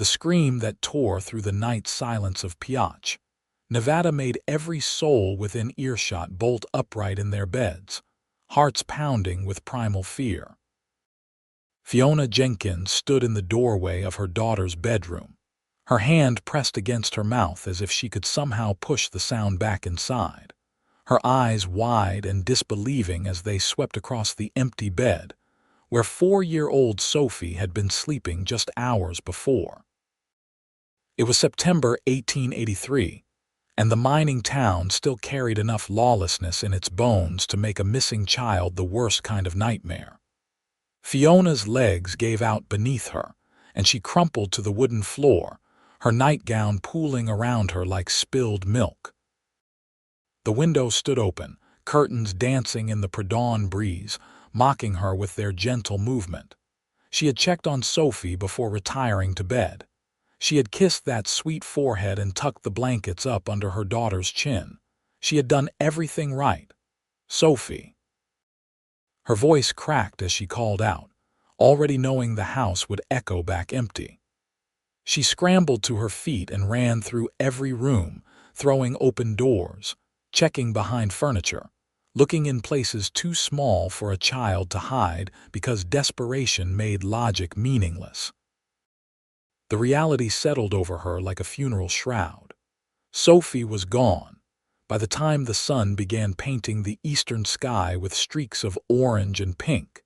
the scream that tore through the night silence of Pioche. Nevada made every soul within earshot bolt upright in their beds, hearts pounding with primal fear. Fiona Jenkins stood in the doorway of her daughter's bedroom, her hand pressed against her mouth as if she could somehow push the sound back inside, her eyes wide and disbelieving as they swept across the empty bed, where 4-year-old Sophie had been sleeping just hours before. It was September 1883, and the mining town still carried enough lawlessness in its bones to make a missing child the worst kind of nightmare. Fiona's legs gave out beneath her, and she crumpled to the wooden floor, her nightgown pooling around her like spilled milk. The window stood open, curtains dancing in the pre-dawn breeze, mocking her with their gentle movement. She had checked on Sophie before retiring to bed. She had kissed that sweet forehead and tucked the blankets up under her daughter's chin. She had done everything right. Sophie. Her voice cracked as she called out, already knowing the house would echo back empty. She scrambled to her feet and ran through every room, throwing open doors, checking behind furniture, looking in places too small for a child to hide because desperation made logic meaningless. The reality settled over her like a funeral shroud. Sophie was gone. By the time the sun began painting the eastern sky with streaks of orange and pink,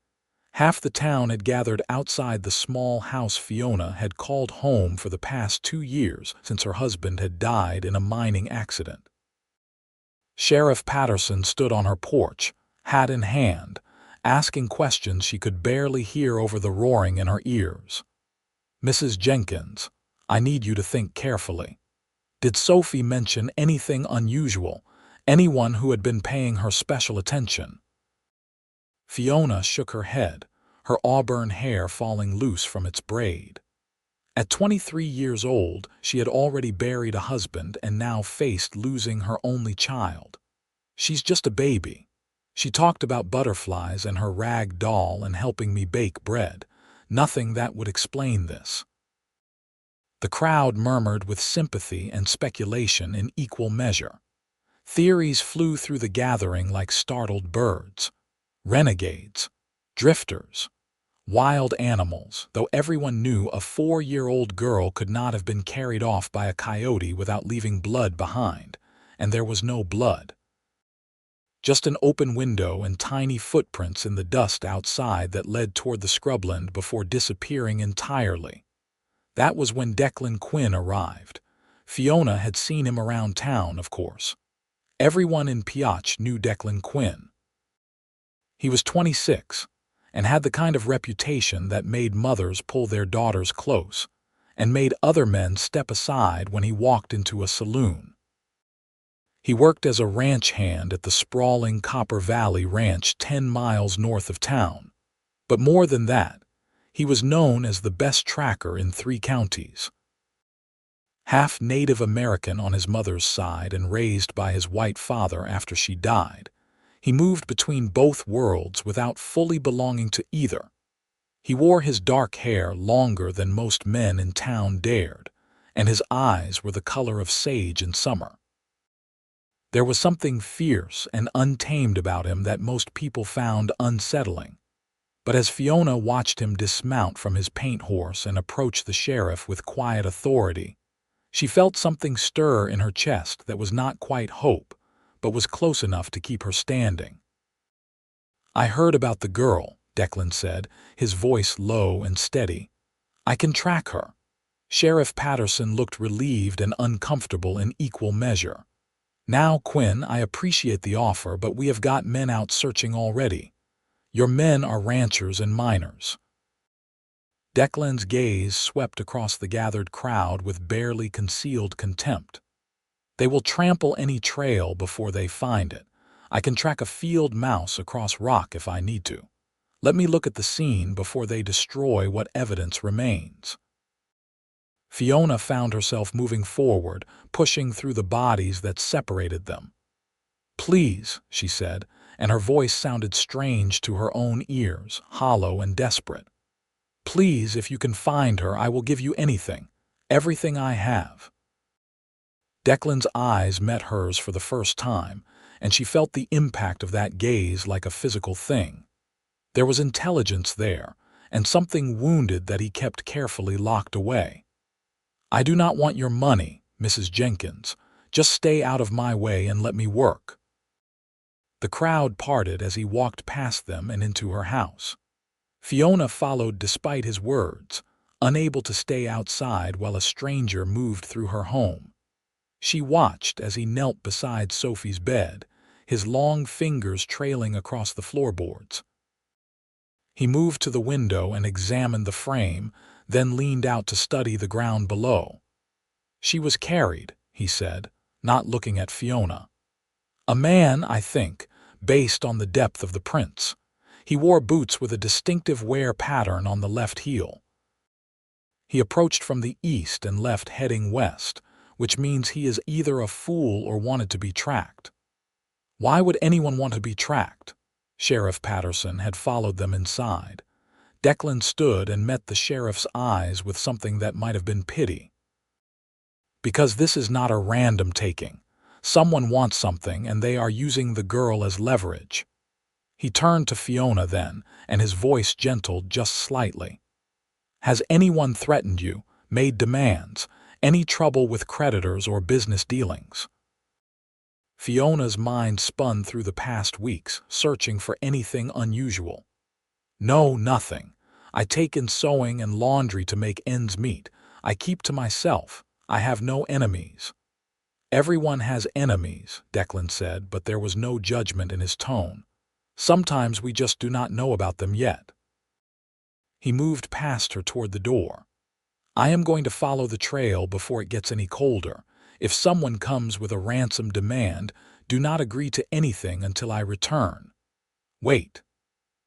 half the town had gathered outside the small house Fiona had called home for the past 2 years since her husband had died in a mining accident. Sheriff Patterson stood on her porch, hat in hand, asking questions she could barely hear over the roaring in her ears. "Mrs. Jenkins, I need you to think carefully. Did Sophie mention anything unusual, anyone who had been paying her special attention?" Fiona shook her head, her auburn hair falling loose from its braid. At 23 years old, she had already buried a husband and now faced losing her only child. "She's just a baby. She talked about butterflies and her rag doll and helping me bake bread. Nothing that would explain this." The crowd murmured with sympathy and speculation in equal measure. Theories flew through the gathering like startled birds. Renegades, drifters, wild animals, though everyone knew a 4-year-old girl could not have been carried off by a coyote without leaving blood behind, and there was no blood. Just an open window and tiny footprints in the dust outside that led toward the scrubland before disappearing entirely. That was when Declan Quinn arrived. Fiona had seen him around town, of course. Everyone in Pioche knew Declan Quinn. He was 26 and had the kind of reputation that made mothers pull their daughters close and made other men step aside when he walked into a saloon. He worked as a ranch hand at the sprawling Copper Valley Ranch 10 miles north of town. But more than that, he was known as the best tracker in 3 counties. Half Native American on his mother's side and raised by his white father after she died, he moved between both worlds without fully belonging to either. He wore his dark hair longer than most men in town dared, and his eyes were the color of sage in summer. There was something fierce and untamed about him that most people found unsettling. But as Fiona watched him dismount from his paint horse and approach the sheriff with quiet authority, she felt something stir in her chest that was not quite hope, but was close enough to keep her standing. "I heard about the girl," Declan said, his voice low and steady. "I can track her." Sheriff Patterson looked relieved and uncomfortable in equal measure. "Now, Quinn, I appreciate the offer, but we have got men out searching already. Your men are ranchers and miners." Declan's gaze swept across the gathered crowd with barely concealed contempt. "They will trample any trail before they find it. I can track a field mouse across rock if I need to. Let me look at the scene before they destroy what evidence remains." Fiona found herself moving forward, pushing through the bodies that separated them. "Please," she said, and her voice sounded strange to her own ears, hollow and desperate. "Please, if you can find her, I will give you anything. Everything I have." Declan's eyes met hers for the first time, and she felt the impact of that gaze like a physical thing. There was intelligence there, and something wounded that he kept carefully locked away. "I do not want your money, Mrs. Jenkins. Just stay out of my way and let me work." The crowd parted as he walked past them and into her house. Fiona followed despite his words, unable to stay outside while a stranger moved through her home. She watched as he knelt beside Sophie's bed, his long fingers trailing across the floorboards. He moved to the window and examined the frame, then leaned out to study the ground below. "She was carried," he said, not looking at Fiona. "A man, I think, based on the depth of the prints. He wore boots with a distinctive wear pattern on the left heel. He approached from the east and left heading west, which means he is either a fool or wanted to be tracked." Why would anyone want to be tracked? Sheriff Patterson had followed them inside. Declan stood and met the sheriff's eyes with something that might have been pity. "Because this is not a random taking. Someone wants something and they are using the girl as leverage." He turned to Fiona then, and his voice gentled just slightly. "Has anyone threatened you, made demands, any trouble with creditors or business dealings?" Fiona's mind spun through the past weeks, searching for anything unusual. "No, nothing. I take in sewing and laundry to make ends meet. I keep to myself. I have no enemies." "Everyone has enemies," Declan said, but there was no judgment in his tone. "Sometimes we just do not know about them yet." He moved past her toward the door. "I am going to follow the trail before it gets any colder. If someone comes with a ransom demand, do not agree to anything until I return." "Wait."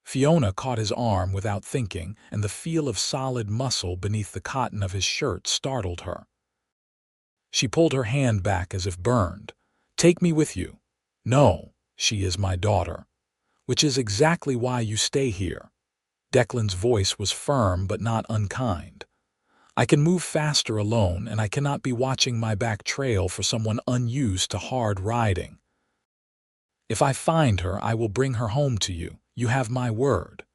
Fiona caught his arm without thinking, and the feel of solid muscle beneath the cotton of his shirt startled her. She pulled her hand back as if burned. "Take me with you." "No, she is my daughter." "Which is exactly why you stay here." Declan's voice was firm but not unkind. "I can move faster alone, and I cannot be watching my back trail for someone unused to hard riding. If I find her, I will bring her home to you. You have my word."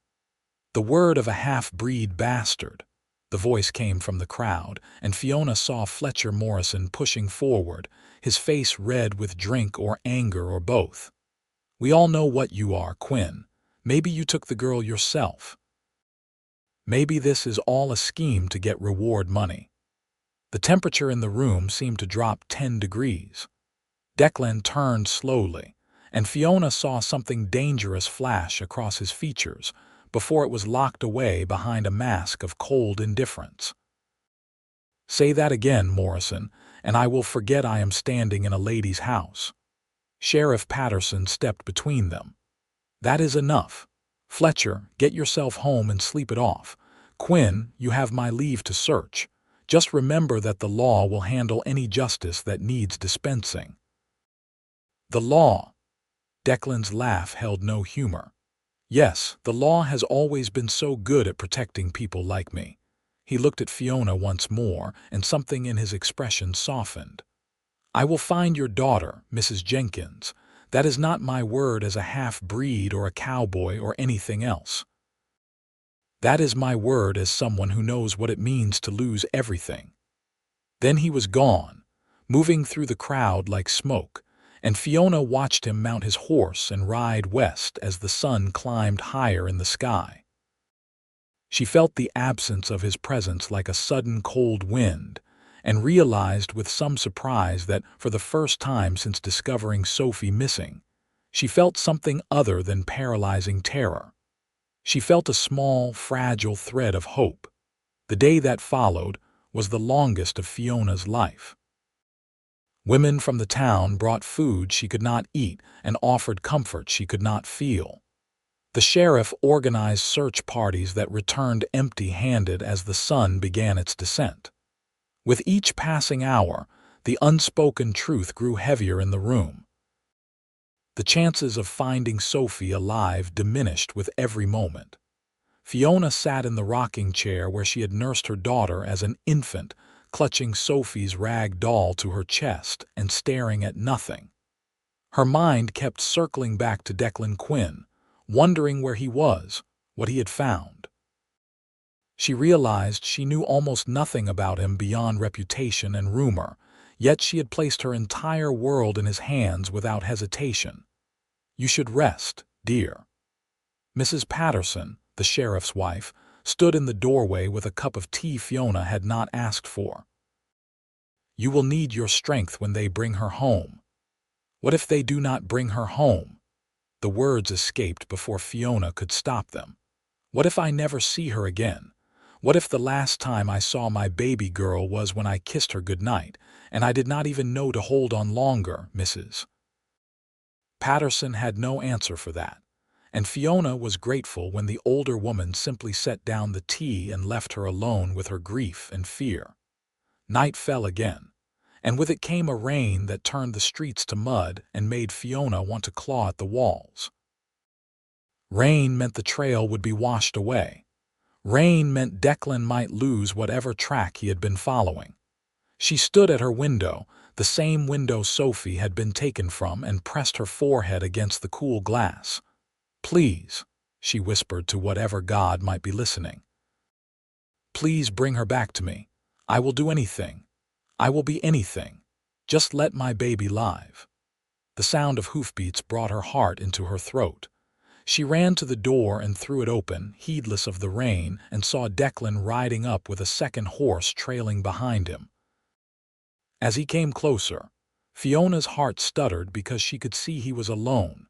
"The word of a half-breed bastard." The voice came from the crowd, and Fiona saw Fletcher Morrison pushing forward, his face red with drink or anger or both. "We all know what you are, Quinn. Maybe you took the girl yourself. Maybe this is all a scheme to get reward money." The temperature in the room seemed to drop 10 degrees. Declan turned slowly, and Fiona saw something dangerous flash across his features before it was locked away behind a mask of cold indifference. "Say that again, Morrison, and I will forget I am standing in a lady's house." Sheriff Patterson stepped between them. "That is enough. Fletcher, get yourself home and sleep it off. Quinn, you have my leave to search. Just remember that the law will handle any justice that needs dispensing." "The law?" Declan's laugh held no humor. "Yes, the law has always been so good at protecting people like me." He looked at Fiona once more, and something in his expression softened. "I will find your daughter, Mrs. Jenkins. That is not my word as a half-breed or a cowboy or anything else. That is my word as someone who knows what it means to lose everything." Then he was gone, moving through the crowd like smoke, and Fiona watched him mount his horse and ride west as the sun climbed higher in the sky. She felt the absence of his presence like a sudden cold wind, and realized with some surprise that, for the first time since discovering Sophie missing, she felt something other than paralyzing terror. She felt a small, fragile thread of hope. The day that followed was the longest of Fiona's life. Women from the town brought food she could not eat and offered comfort she could not feel. The sheriff organized search parties that returned empty-handed as the sun began its descent. With each passing hour, the unspoken truth grew heavier in the room. The chances of finding Sophie alive diminished with every moment. Fiona sat in the rocking chair where she had nursed her daughter as an infant, clutching Sophie's rag doll to her chest and staring at nothing. Her mind kept circling back to Declan Quinn, wondering where he was, what he had found. She realized she knew almost nothing about him beyond reputation and rumor, yet she had placed her entire world in his hands without hesitation. "You should rest, dear." Mrs. Patterson, the sheriff's wife, stood in the doorway with a cup of tea Fiona had not asked for. "You will need your strength when they bring her home." "What if they do not bring her home?" The words escaped before Fiona could stop them. "What if I never see her again? What if the last time I saw my baby girl was when I kissed her goodnight, and I did not even know to hold on longer, Mrs. Patterson had no answer for that, and Fiona was grateful when the older woman simply set down the tea and left her alone with her grief and fear. Night fell again, and with it came a rain that turned the streets to mud and made Fiona want to claw at the walls. Rain meant the trail would be washed away. Rain meant Declan might lose whatever track he had been following. She stood at her window, the same window Sophie had been taken from, and pressed her forehead against the cool glass. "Please," she whispered to whatever god might be listening. "Please bring her back to me. I will do anything. I will be anything. Just let my baby live." The sound of hoofbeats brought her heart into her throat. She ran to the door and threw it open, heedless of the rain, and saw Declan riding up with a second horse trailing behind him. As he came closer, Fiona's heart stuttered because she could see he was alone.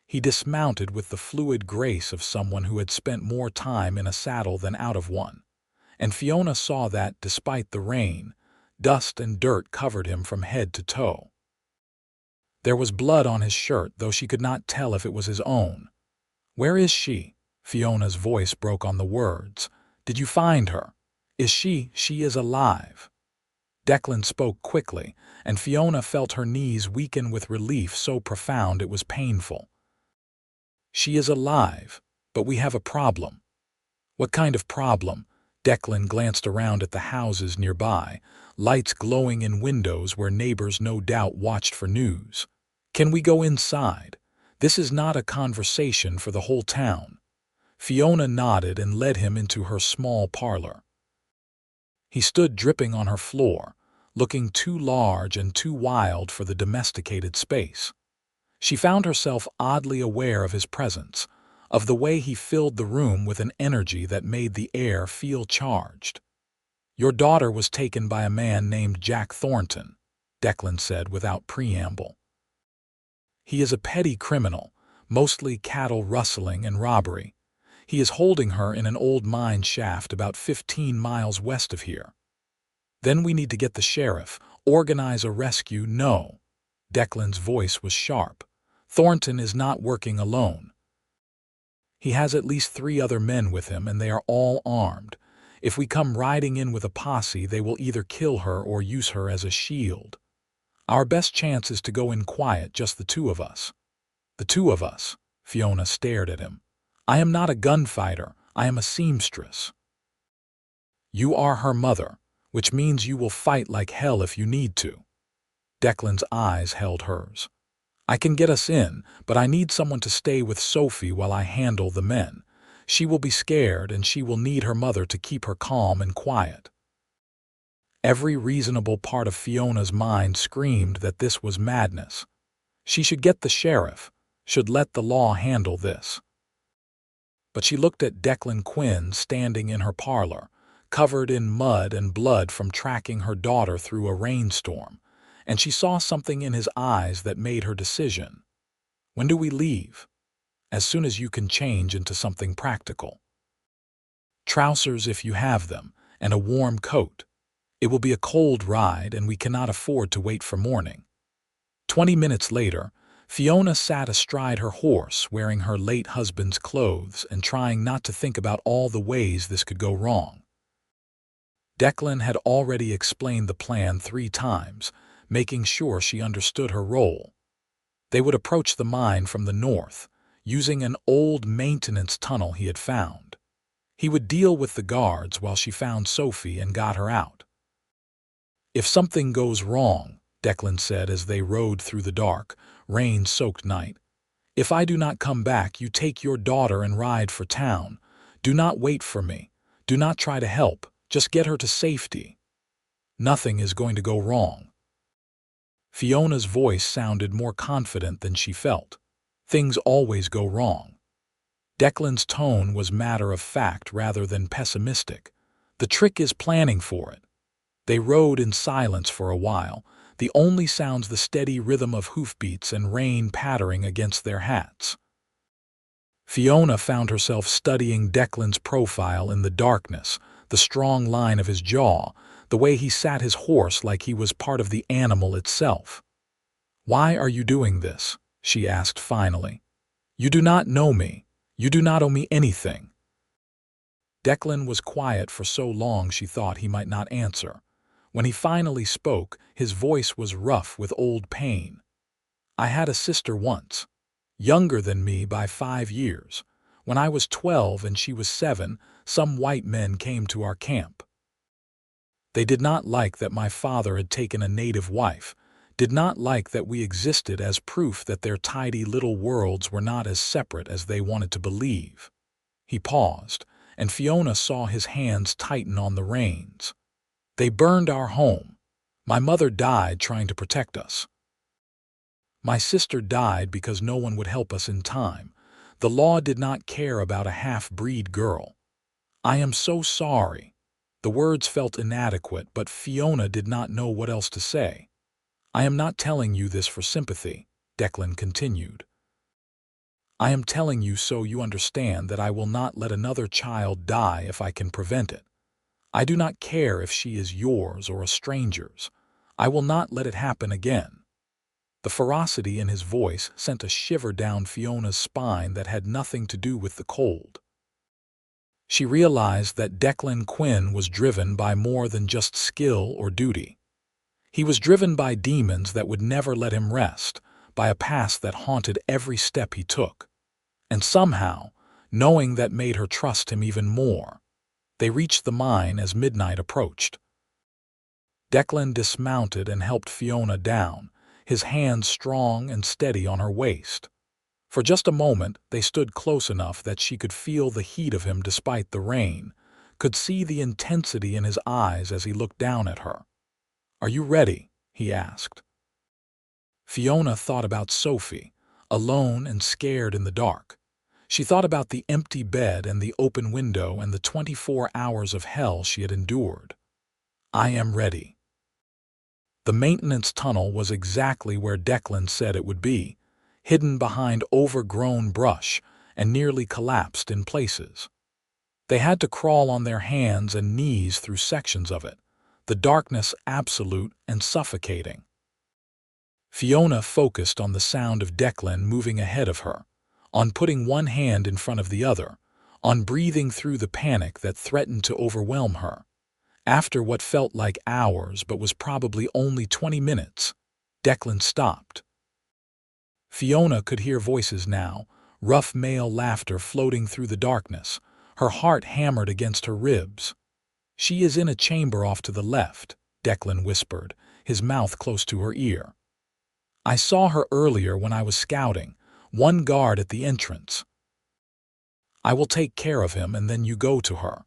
He dismounted with the fluid grace of someone who had spent more time in a saddle than out of one, and Fiona saw that, despite the rain, dust and dirt covered him from head to toe. There was blood on his shirt, though she could not tell if it was his own. "Where is she?" Fiona's voice broke on the words. "Did you find her? Is she is alive?" Declan spoke quickly, and Fiona felt her knees weaken with relief so profound it was painful. "She is alive, but we have a problem." "What kind of problem?" Declan glanced around at the houses nearby, lights glowing in windows where neighbors no doubt watched for news. "Can we go inside? This is not a conversation for the whole town." Fiona nodded and led him into her small parlor. He stood dripping on her floor, looking too large and too wild for the domesticated space. She found herself oddly aware of his presence, of the way he filled the room with an energy that made the air feel charged. "Your daughter was taken by a man named Jack Thornton," Declan said without preamble. "He is a petty criminal, mostly cattle rustling and robbery. He is holding her in an old mine shaft about 15 miles west of here. Then we need to get the sheriff, organize a rescue." "No." Declan's voice was sharp. "Thornton is not working alone. He has at least 3 other men with him, and they are all armed. If we come riding in with a posse, they will either kill her or use her as a shield. Our best chance is to go in quiet, just the 2 of us." "The 2 of us?" Fiona stared at him. "I am not a gunfighter. I am a seamstress." "You are her mother, which means you will fight like hell if you need to." Declan's eyes held hers. "I can get us in, but I need someone to stay with Sophie while I handle the men. She will be scared, and she will need her mother to keep her calm and quiet." Every reasonable part of Fiona's mind screamed that this was madness. She should get the sheriff, should let the law handle this. But she looked at Declan Quinn standing in her parlor, covered in mud and blood from tracking her daughter through a rainstorm, and she saw something in his eyes that made her decision. "When do we leave?" "As soon as you can change into something practical. Trousers if you have them, and a warm coat. It will be a cold ride, and we cannot afford to wait for morning." 20 minutes later, Fiona sat astride her horse, wearing her late husband's clothes and trying not to think about all the ways this could go wrong. Declan had already explained the plan 3 times, making sure she understood her role. They would approach the mine from the north, using an old maintenance tunnel he had found. He would deal with the guards while she found Sophie and got her out. "If something goes wrong," Declan said as they rode through the dark, rain-soaked night, "if I do not come back, you take your daughter and ride for town. Do not wait for me. Do not try to help. Just get her to safety. Nothing is going to go wrong." Fiona's voice sounded more confident than she felt. "Things always go wrong." Declan's tone was matter-of-fact rather than pessimistic. "The trick is planning for it." They rode in silence for a while, the only sounds the steady rhythm of hoofbeats and rain pattering against their hats. Fiona found herself studying Declan's profile in the darkness, the strong line of his jaw, the way he sat his horse like he was part of the animal itself. "Why are you doing this?" she asked finally. "You do not know me. You do not owe me anything." Declan was quiet for so long she thought he might not answer. When he finally spoke, his voice was rough with old pain. "I had a sister once, younger than me by 5 years. When I was 12 and she was 7, some white men came to our camp. They did not like that my father had taken a native wife, did not like that we existed as proof that their tidy little worlds were not as separate as they wanted to believe." He paused, and Fiona saw his hands tighten on the reins. "They burned our home. My mother died trying to protect us. My sister died because no one would help us in time. The law did not care about a half-breed girl. I am so sorry." The words felt inadequate, but Fiona did not know what else to say. "I am not telling you this for sympathy," Declan continued. "I am telling you so you understand that I will not let another child die if I can prevent it. I do not care if she is yours or a stranger's. I will not let it happen again." The ferocity in his voice sent a shiver down Fiona's spine that had nothing to do with the cold. She realized that Declan Quinn was driven by more than just skill or duty. He was driven by demons that would never let him rest, by a past that haunted every step he took. And somehow, knowing that made her trust him even more. They reached the mine as midnight approached. Declan dismounted and helped Fiona down, his hands strong and steady on her waist. For just a moment, they stood close enough that she could feel the heat of him despite the rain, could see the intensity in his eyes as he looked down at her. "Are you ready?" he asked. Fiona thought about Sophie, alone and scared in the dark. She thought about the empty bed and the open window and the 24 hours of hell she had endured. "I am ready." The maintenance tunnel was exactly where Declan said it would be, hidden behind overgrown brush and nearly collapsed in places. They had to crawl on their hands and knees through sections of it, the darkness absolute and suffocating. Fiona focused on the sound of Declan moving ahead of her, on putting one hand in front of the other, on breathing through the panic that threatened to overwhelm her. After what felt like hours but was probably only 20 minutes, Declan stopped. Fiona could hear voices now, rough male laughter floating through the darkness, her heart hammered against her ribs. "She is in a chamber off to the left," Declan whispered, his mouth close to her ear. "I saw her earlier when I was scouting, one guard at the entrance. I will take care of him and then you go to her.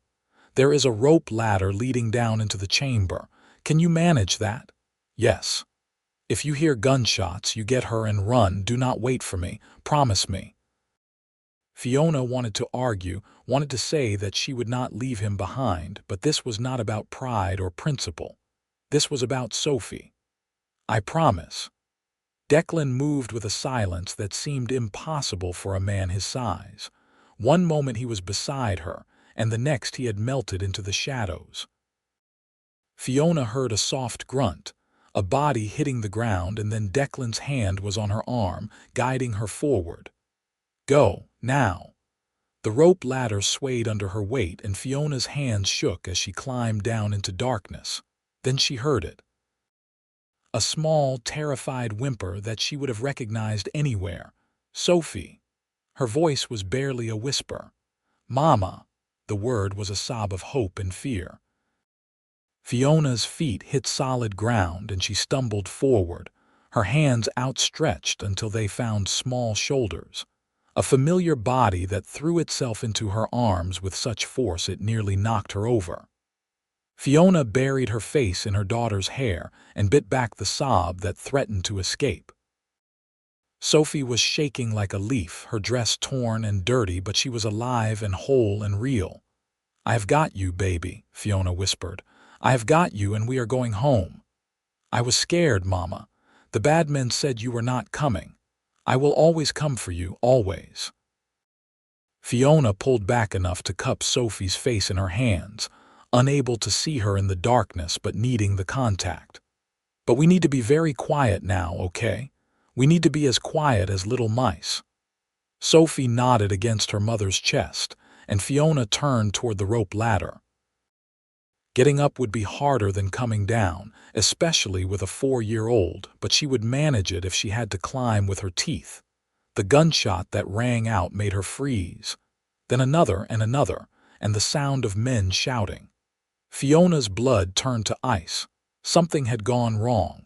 There is a rope ladder leading down into the chamber. Can you manage that?" "Yes." "If you hear gunshots, you get her and run. Do not wait for me. Promise me." Fiona wanted to argue, wanted to say that she would not leave him behind, but this was not about pride or principle. This was about Sophie. "I promise." Declan moved with a silence that seemed impossible for a man his size. One moment he was beside her, and the next he had melted into the shadows. Fiona heard a soft grunt, a body hitting the ground, and then Declan's hand was on her arm, guiding her forward. "Go, now." The rope ladder swayed under her weight, and Fiona's hands shook as she climbed down into darkness. Then she heard it. A small, terrified whimper that she would have recognized anywhere. "Sophie." Her voice was barely a whisper. "Mama." The word was a sob of hope and fear. Fiona's feet hit solid ground and she stumbled forward, her hands outstretched until they found small shoulders, a familiar body that threw itself into her arms with such force it nearly knocked her over. Fiona buried her face in her daughter's hair and bit back the sob that threatened to escape. Sophie was shaking like a leaf, her dress torn and dirty, but she was alive and whole and real. "I have got you, baby," Fiona whispered. "I have got you and we are going home." "I was scared, Mama. The bad men said you were not coming. I will always come for you, always." Fiona pulled back enough to cup Sophie's face in her hands, unable to see her in the darkness but needing the contact. "But we need to be very quiet now, okay? We need to be as quiet as little mice." Sophie nodded against her mother's chest, and Fiona turned toward the rope ladder. Getting up would be harder than coming down, especially with a 4-year-old, but she would manage it if she had to climb with her teeth. The gunshot that rang out made her freeze. Then another, and the sound of men shouting. Fiona's blood turned to ice. Something had gone wrong.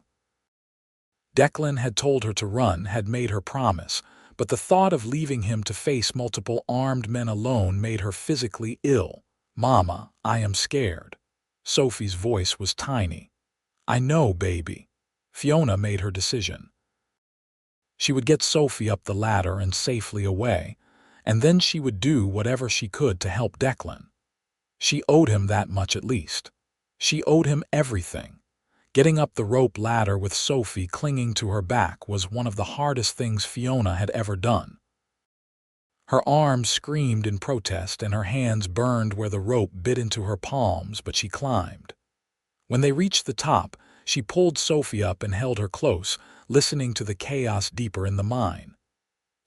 Declan had told her to run, had made her promise, but the thought of leaving him to face multiple armed men alone made her physically ill. "Mama, I am scared." Sophie's voice was tiny. "I know, baby." Fiona made her decision. She would get Sophie up the ladder and safely away, and then she would do whatever she could to help Declan. She owed him that much at least. She owed him everything. Getting up the rope ladder with Sophie clinging to her back was one of the hardest things Fiona had ever done. Her arms screamed in protest and her hands burned where the rope bit into her palms, but she climbed. When they reached the top, she pulled Sophie up and held her close, listening to the chaos deeper in the mine.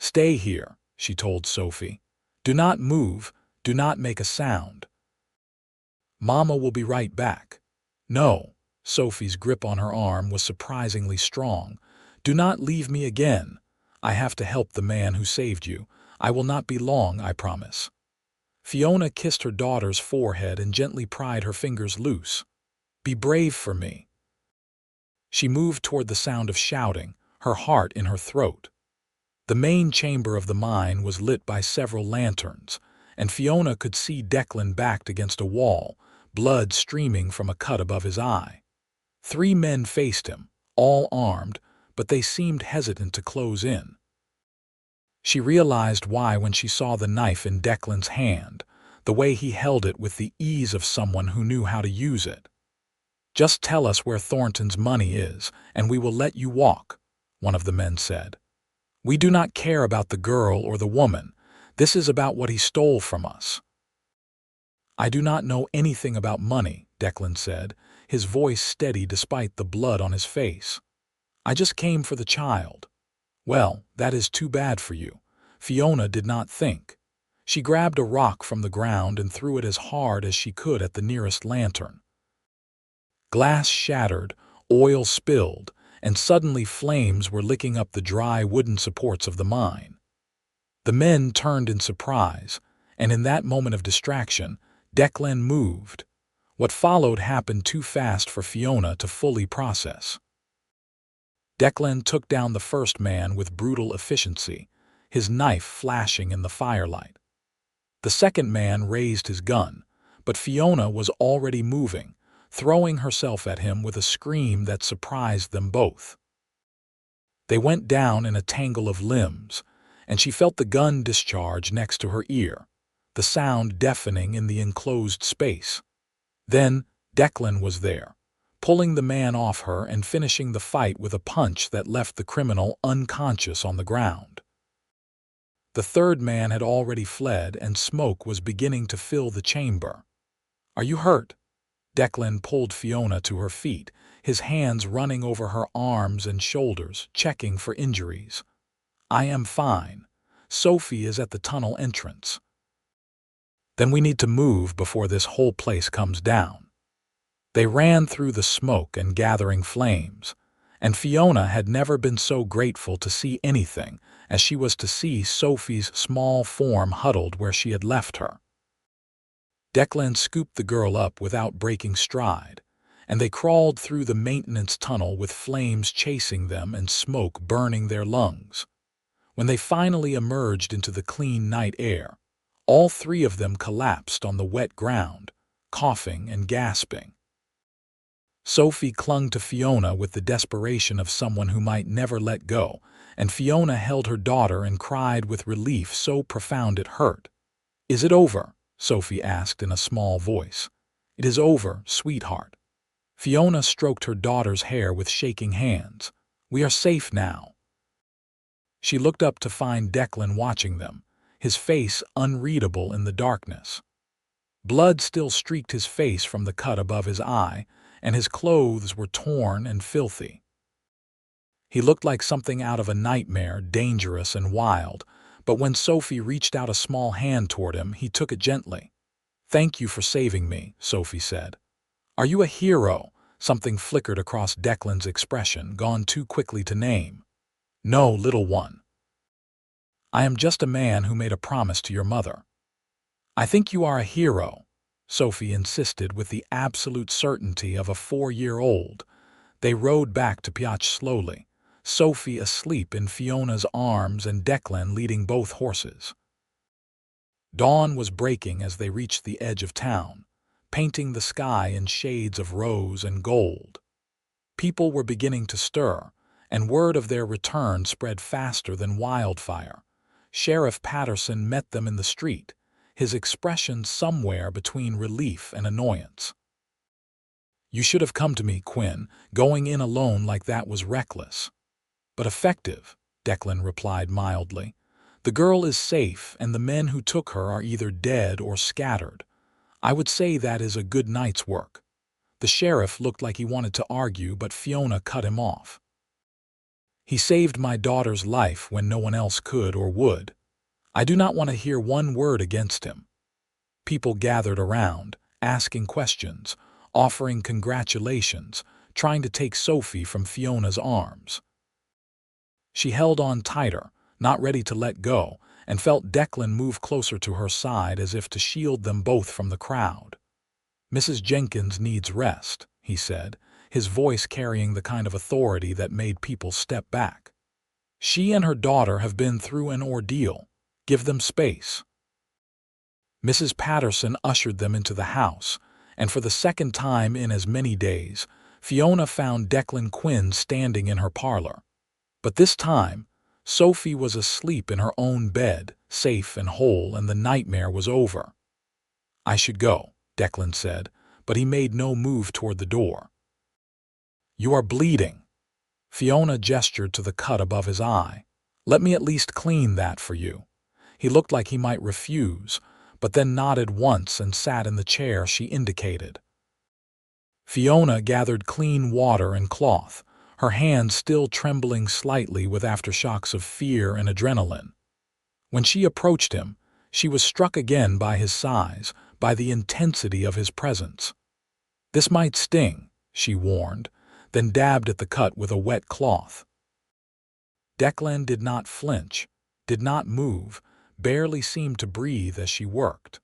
"Stay here," she told Sophie. "Do not move, do not make a sound. Mama will be right back." "No." Sophie's grip on her arm was surprisingly strong. "Do not leave me again. I have to help the man who saved you. I will not be long, I promise." Fiona kissed her daughter's forehead and gently pried her fingers loose. "Be brave for me." She moved toward the sound of shouting, her heart in her throat. The main chamber of the mine was lit by several lanterns, and Fiona could see Declan backed against a wall, blood streaming from a cut above his eye. 3 men faced him, all armed, but they seemed hesitant to close in. She realized why when she saw the knife in Declan's hand, the way he held it with the ease of someone who knew how to use it. "Just tell us where Thornton's money is, and we will let you walk," one of the men said. "We do not care about the girl or the woman. This is about what he stole from us." "I do not know anything about money," Declan said, his voice steady despite the blood on his face. "I just came for the child." "Well, that is too bad for you." Fiona did not think. She grabbed a rock from the ground and threw it as hard as she could at the nearest lantern. Glass shattered, oil spilled, and suddenly flames were licking up the dry wooden supports of the mine. The men turned in surprise, and in that moment of distraction, Declan moved. What followed happened too fast for Fiona to fully process. Declan took down the first man with brutal efficiency, his knife flashing in the firelight. The second man raised his gun, but Fiona was already moving, throwing herself at him with a scream that surprised them both. They went down in a tangle of limbs, and she felt the gun discharge next to her ear, the sound deafening in the enclosed space. Then Declan was there, pulling the man off her and finishing the fight with a punch that left the criminal unconscious on the ground. The third man had already fled and smoke was beginning to fill the chamber. "Are you hurt?" Declan pulled Fiona to her feet, his hands running over her arms and shoulders, checking for injuries. "I am fine. Sophie is at the tunnel entrance." "Then we need to move before this whole place comes down." They ran through the smoke and gathering flames, and Fiona had never been so grateful to see anything as she was to see Sophie's small form huddled where she had left her. Declan scooped the girl up without breaking stride, and they crawled through the maintenance tunnel with flames chasing them and smoke burning their lungs. When they finally emerged into the clean night air, all three of them collapsed on the wet ground, coughing and gasping. Sophie clung to Fiona with the desperation of someone who might never let go, and Fiona held her daughter and cried with relief so profound it hurt. "Is it over?" Sophie asked in a small voice. "It is over, sweetheart." Fiona stroked her daughter's hair with shaking hands. "We are safe now." She looked up to find Declan watching them, his face unreadable in the darkness. Blood still streaked his face from the cut above his eye, and his clothes were torn and filthy. He looked like something out of a nightmare, dangerous and wild, but when Sophie reached out a small hand toward him, he took it gently. "Thank you for saving me," Sophie said. "Are you a hero?" Something flickered across Declan's expression, gone too quickly to name. "No, little one. I am just a man who made a promise to your mother." "I think you are a hero," Sophie insisted with the absolute certainty of a 4-year-old. They rode back to Pioche slowly, Sophie asleep in Fiona's arms and Declan leading both horses. Dawn was breaking as they reached the edge of town, painting the sky in shades of rose and gold. People were beginning to stir, and word of their return spread faster than wildfire. Sheriff Patterson met them in the street, his expression somewhere between relief and annoyance. "You should have come to me, Quinn. Going in alone like that was reckless." "But effective," Declan replied mildly. "The girl is safe, and the men who took her are either dead or scattered. I would say that is a good night's work." The sheriff looked like he wanted to argue, but Fiona cut him off. "He saved my daughter's life when no one else could or would. I do not want to hear one word against him." People gathered around, asking questions, offering congratulations, trying to take Sophie from Fiona's arms. She held on tighter, not ready to let go, and felt Declan move closer to her side as if to shield them both from the crowd. "Mrs. Jenkins needs rest," he said, his voice carrying the kind of authority that made people step back. "She and her daughter have been through an ordeal. Give them space." Mrs. Patterson ushered them into the house, and for the second time in as many days, Fiona found Declan Quinn standing in her parlor. But this time, Sophie was asleep in her own bed, safe and whole, and the nightmare was over. "I should go," Declan said, but he made no move toward the door. "You are bleeding." Fiona gestured to the cut above his eye. "Let me at least clean that for you." He looked like he might refuse, but then nodded once and sat in the chair she indicated. Fiona gathered clean water and cloth, her hands still trembling slightly with aftershocks of fear and adrenaline. When she approached him, she was struck again by his size, by the intensity of his presence. "This might sting," she warned, then dabbed at the cut with a wet cloth. Declan did not flinch, did not move, barely seemed to breathe as she worked.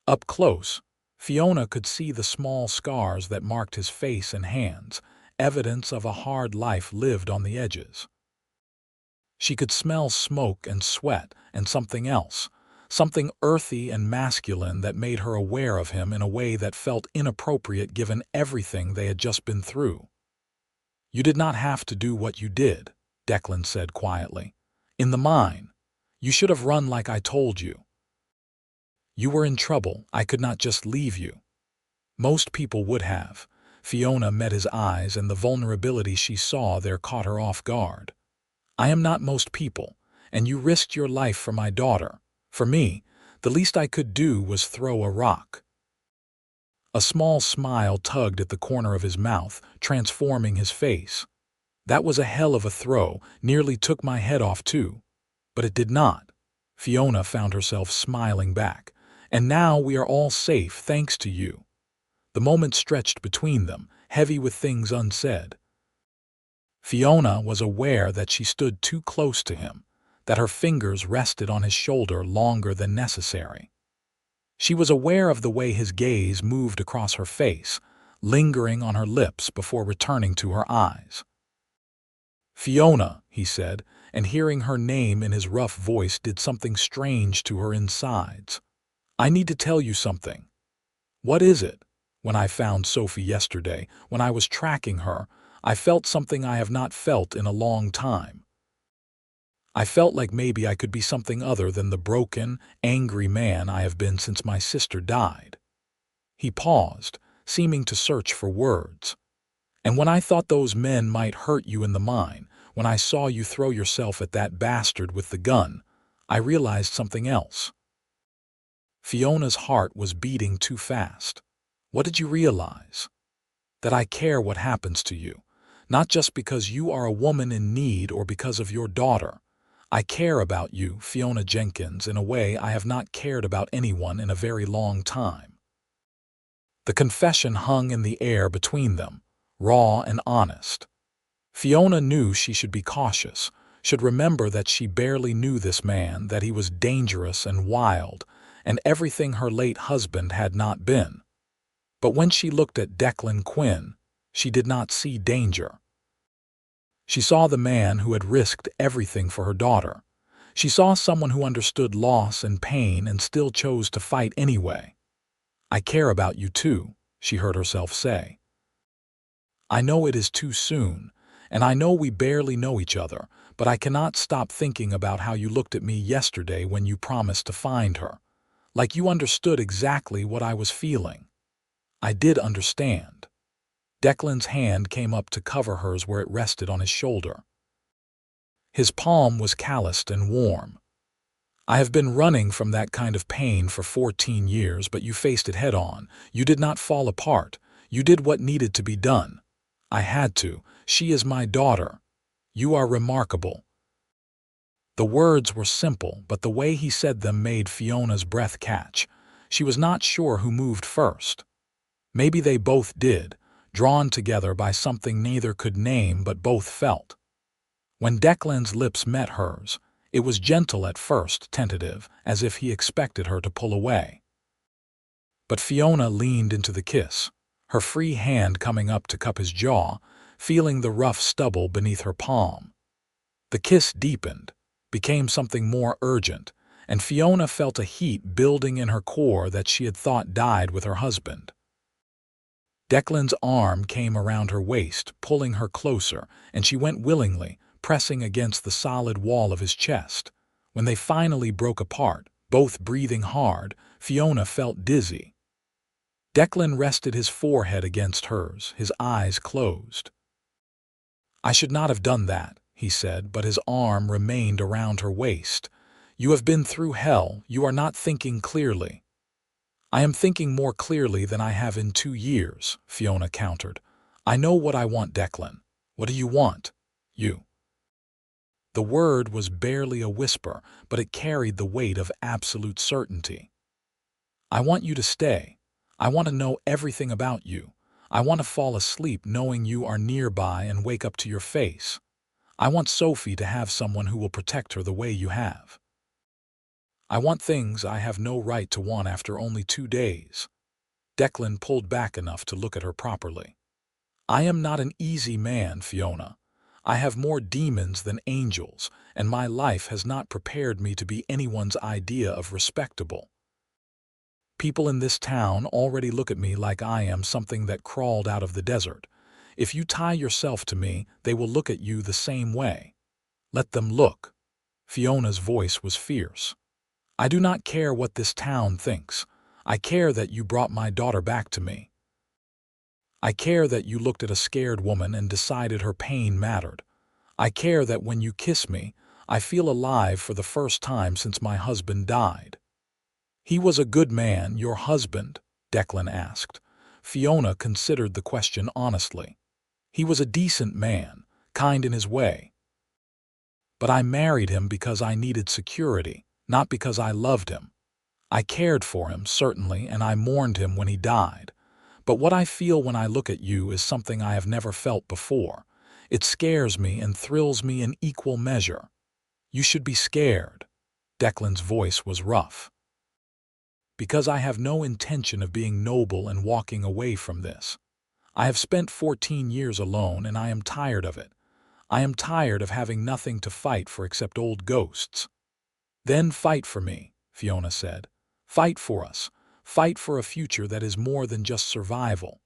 Up close, Fiona could see the small scars that marked his face and hands, evidence of a hard life lived on the edges. She could smell smoke and sweat and something else, something earthy and masculine that made her aware of him in a way that felt inappropriate given everything they had just been through. "You did not have to do what you did," Declan said quietly. "In the mine, you should have run like I told you. You were in trouble. I could not just leave you." Most people would have. Fiona met his eyes, and the vulnerability she saw there caught her off guard. "I am not most people, and you risked your life for my daughter. For me, the least I could do was throw a rock." A small smile tugged at the corner of his mouth, transforming his face. "That was a hell of a throw, nearly took my head off too. But it did not." Fiona found herself smiling back. "And now we are all safe thanks to you." The moment stretched between them, heavy with things unsaid. Fiona was aware that she stood too close to him, that her fingers rested on his shoulder longer than necessary. She was aware of the way his gaze moved across her face, lingering on her lips before returning to her eyes. "Fiona," he said, and hearing her name in his rough voice did something strange to her insides. "I need to tell you something." "What is it?" "When I found Sophie yesterday, when I was tracking her, I felt something I have not felt in a long time. I felt like maybe I could be something other than the broken, angry man I have been since my sister died." He paused, seeming to search for words. "And when I thought those men might hurt you in the mine, when I saw you throw yourself at that bastard with the gun, I realized something else." Fiona's heart was beating too fast. "What did you realize?" "That I care what happens to you, not just because you are a woman in need or because of your daughter. I care about you, Fiona Jenkins, in a way I have not cared about anyone in a very long time." The confession hung in the air between them, raw and honest. Fiona knew she should be cautious, should remember that she barely knew this man, that he was dangerous and wild, and everything her late husband had not been. But when she looked at Declan Quinn, she did not see danger. She saw the man who had risked everything for her daughter. She saw someone who understood loss and pain and still chose to fight anyway. "I care about you too," she heard herself say. "I know it is too soon, and I know we barely know each other, but I cannot stop thinking about how you looked at me yesterday when you promised to find her. Like you understood exactly what I was feeling." "I did understand." Declan's hand came up to cover hers where it rested on his shoulder. His palm was calloused and warm. "I have been running from that kind of pain for 14 years, but you faced it head on. You did not fall apart. You did what needed to be done. I had to. She is my daughter. You are remarkable." The words were simple, but the way he said them made Fiona's breath catch. She was not sure who moved first. Maybe they both did, drawn together by something neither could name but both felt. When Declan's lips met hers, it was gentle at first, tentative, as if he expected her to pull away. But Fiona leaned into the kiss, her free hand coming up to cup his jaw, feeling the rough stubble beneath her palm. The kiss deepened, became something more urgent, and Fiona felt a heat building in her core that she had thought died with her husband. Declan's arm came around her waist, pulling her closer, and she went willingly, pressing against the solid wall of his chest. When they finally broke apart, both breathing hard, Fiona felt dizzy. Declan rested his forehead against hers, his eyes closed. "I should not have done that," he said, but his arm remained around her waist. "You have been through hell. You are not thinking clearly." "I am thinking more clearly than I have in 2 years, Fiona countered. "I know what I want, Declan." "What do you want?" "You." The word was barely a whisper, but it carried the weight of absolute certainty. "I want you to stay. I want to know everything about you. I want to fall asleep knowing you are nearby and wake up to your face. I want Sophie to have someone who will protect her the way you have. I want things I have no right to want after only 2 days." Declan pulled back enough to look at her properly. "I am not an easy man, Fiona. I have more demons than angels, and my life has not prepared me to be anyone's idea of respectable. People in this town already look at me like I am something that crawled out of the desert. If you tie yourself to me, they will look at you the same way. Let them look." Fiona's voice was fierce. "I do not care what this town thinks. I care that you brought my daughter back to me. I care that you looked at a scared woman and decided her pain mattered. I care that when you kiss me, I feel alive for the first time since my husband died." "He was a good man, your husband?" Declan asked. Fiona considered the question honestly. "He was a decent man, kind in his way. But I married him because I needed security, not because I loved him. I cared for him, certainly, and I mourned him when he died. But what I feel when I look at you is something I have never felt before. It scares me and thrills me in equal measure. You should be scared." Declan's voice was rough. "Because I have no intention of being noble and walking away from this. I have spent 14 years alone, and I am tired of it. I am tired of having nothing to fight for except old ghosts." "Then fight for me," Fiona said. "Fight for us. Fight for a future that is more than just survival."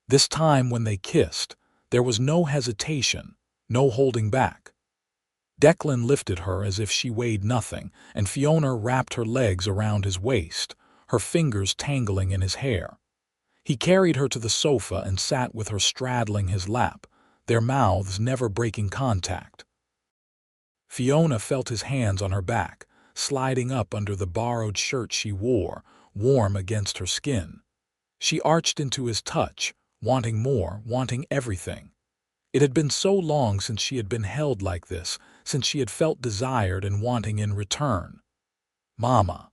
This time when they kissed, there was no hesitation, no holding back. Declan lifted her as if she weighed nothing, and Fiona wrapped her legs around his waist, her fingers tangling in his hair. He carried her to the sofa and sat with her straddling his lap, their mouths never breaking contact. Fiona felt his hands on her back, sliding up under the borrowed shirt she wore, warm against her skin. She arched into his touch, wanting more, wanting everything. It had been so long since she had been held like this, since she had felt desired and wanting in return. "Mama."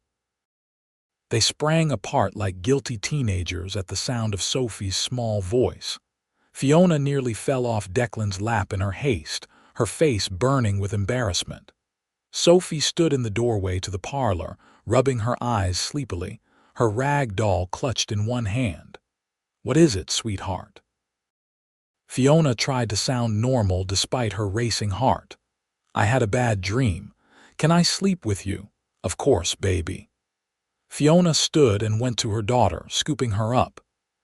They sprang apart like guilty teenagers at the sound of Sophie's small voice. Fiona nearly fell off Declan's lap in her haste, her face burning with embarrassment. Sophie stood in the doorway to the parlor, rubbing her eyes sleepily, her rag doll clutched in one hand. "What is it, sweetheart?" Fiona tried to sound normal despite her racing heart. "I had a bad dream. Can I sleep with you?" "Of course, baby." Fiona stood and went to her daughter, scooping her up.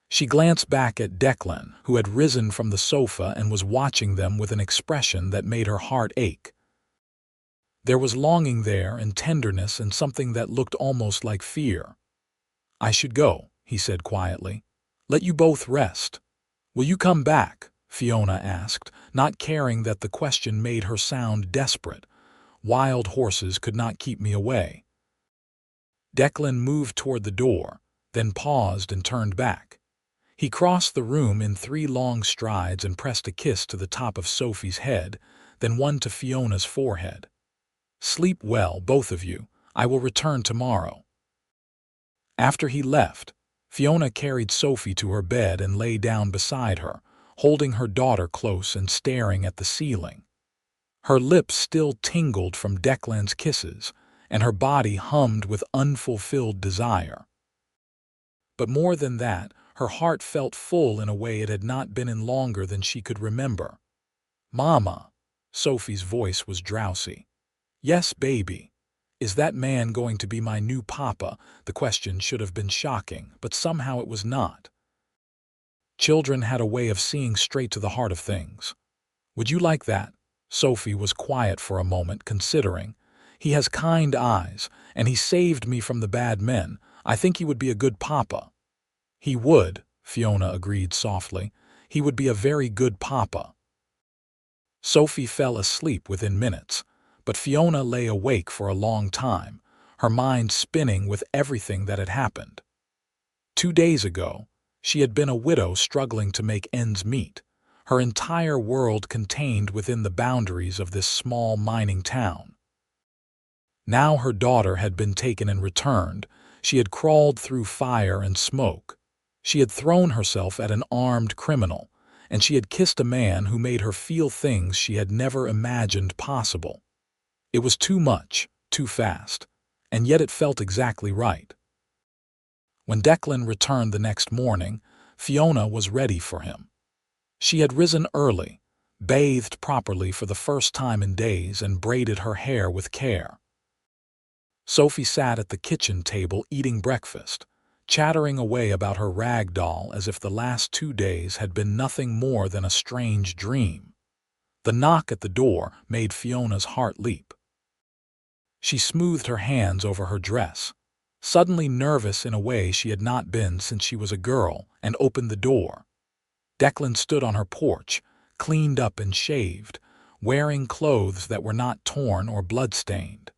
She glanced back at Declan, who had risen from the sofa and was watching them with an expression that made her heart ache. There was longing there and tenderness and something that looked almost like fear. "I should go," he said quietly. "Let you both rest." "Will you come back?" Fiona asked, not caring that the question made her sound desperate. "Wild horses could not keep me away." Declan moved toward the door, then paused and turned back. He crossed the room in 3 long strides and pressed a kiss to the top of Sophie's head, then one to Fiona's forehead. "Sleep well, both of you. I will return tomorrow." After he left, Fiona carried Sophie to her bed and lay down beside her, holding her daughter close and staring at the ceiling. Her lips still tingled from Declan's kisses, and her body hummed with unfulfilled desire. But more than that, her heart felt full in a way it had not been in longer than she could remember. "Mama." Sophie's voice was drowsy. "Yes, baby." "Is that man going to be my new papa?" The question should have been shocking, but somehow it was not. Children had a way of seeing straight to the heart of things. "Would you like that?" Sophie was quiet for a moment, considering. "He has kind eyes, and he saved me from the bad men. I think he would be a good papa." "He would," Fiona agreed softly. "He would be a very good papa." Sophie fell asleep within minutes, but Fiona lay awake for a long time, her mind spinning with everything that had happened. 2 days ago, she had been a widow struggling to make ends meet, her entire world contained within the boundaries of this small mining town. Now her daughter had been taken and returned. She had crawled through fire and smoke. She had thrown herself at an armed criminal, and she had kissed a man who made her feel things she had never imagined possible. It was too much, too fast, and yet it felt exactly right. When Declan returned the next morning, Fiona was ready for him. She had risen early, bathed properly for the first time in days, and braided her hair with care. Sophie sat at the kitchen table eating breakfast, chattering away about her rag doll as if the last 2 days had been nothing more than a strange dream. The knock at the door made Fiona's heart leap. She smoothed her hands over her dress, suddenly nervous in a way she had not been since she was a girl, and opened the door. Declan stood on her porch, cleaned up and shaved, wearing clothes that were not torn or blood-stained.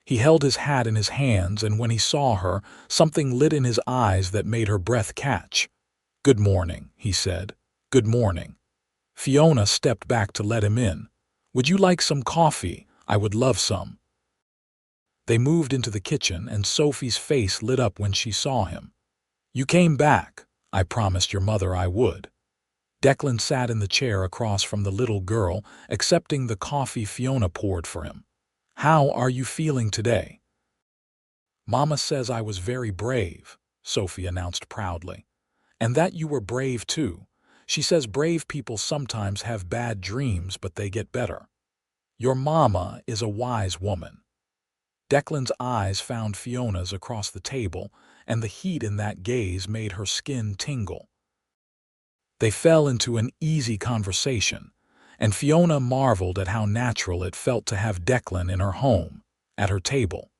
He held his hat in his hands, and when he saw her, something lit in his eyes that made her breath catch. "Good morning," he said. "Good morning." Fiona stepped back to let him in. "Would you like some coffee? I would love some." They moved into the kitchen, and Sophie's face lit up when she saw him. "You came back. I promised your mother I would." Declan sat in the chair across from the little girl, accepting the coffee Fiona poured for him. "How are you feeling today?" "Mama says I was very brave," Sophie announced proudly. And that you were brave too. She says brave people sometimes have bad dreams, but they get better. Your mama is a wise woman." Declan's eyes found Fiona's across the table, and the heat in that gaze made her skin tingle. They fell into an easy conversation, and Fiona marveled at how natural it felt to have Declan in her home, at her table.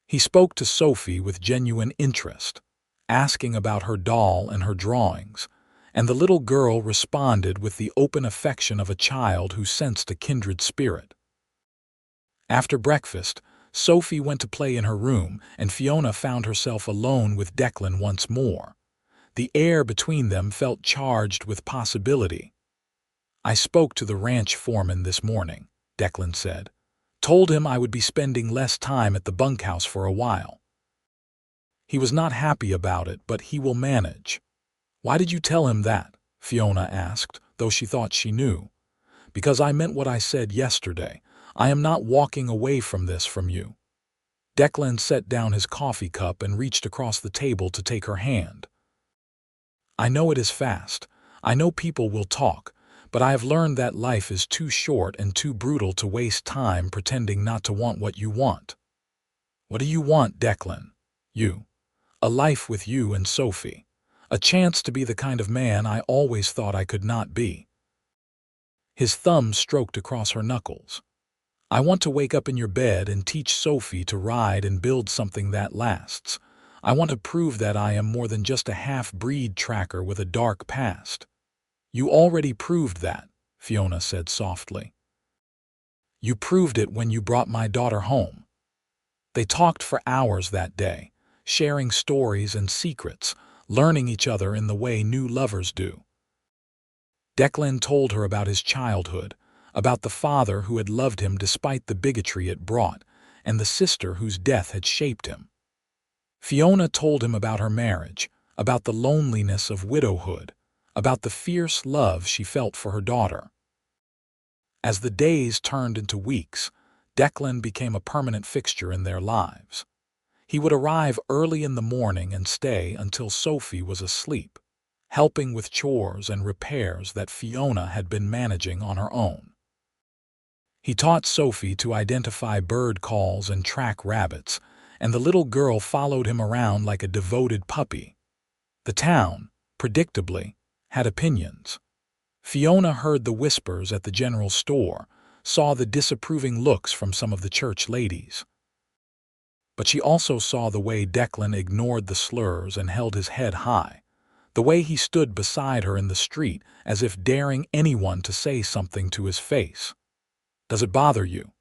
He spoke to Sophie with genuine interest, asking about her doll and her drawings, and the little girl responded with the open affection of a child who sensed a kindred spirit. After breakfast, Sophie went to play in her room, and Fiona found herself alone with Declan once more. The air between them felt charged with possibility. "I spoke to the ranch foreman this morning," Declan said. "Told him I would be spending less time at the bunkhouse for a while. He was not happy about it, but he will manage." "Why did you tell him that?" Fiona asked, though she thought she knew. "Because I meant what I said yesterday. I am not walking away from this from you." Declan set down his coffee cup and reached across the table to take her hand. "I know it is fast. I know people will talk, but I have learned that life is too short and too brutal to waste time pretending not to want what you want." "What do you want, Declan?" "You. A life with you and Sophie. A chance to be the kind of man I always thought I could not be." His thumb stroked across her knuckles. "I want to wake up in your bed and teach Sophie to ride and build something that lasts. I want to prove that I am more than just a half-breed tracker with a dark past." "You already proved that," Fiona said softly. "You proved it when you brought my daughter home." They talked for hours that day, sharing stories and secrets, learning each other in the way new lovers do. Declan told her about his childhood, about the father who had loved him despite the bigotry it brought, and the sister whose death had shaped him. Fiona told him about her marriage, about the loneliness of widowhood, about the fierce love she felt for her daughter. As the days turned into weeks, Declan became a permanent fixture in their lives. He would arrive early in the morning and stay until Sophie was asleep, helping with chores and repairs that Fiona had been managing on her own. He taught Sophie to identify bird calls and track rabbits, and the little girl followed him around like a devoted puppy. The town, predictably, had opinions. Fiona heard the whispers at the general store, saw the disapproving looks from some of the church ladies. But she also saw the way Declan ignored the slurs and held his head high, the way he stood beside her in the street as if daring anyone to say something to his face. "Does it bother you?"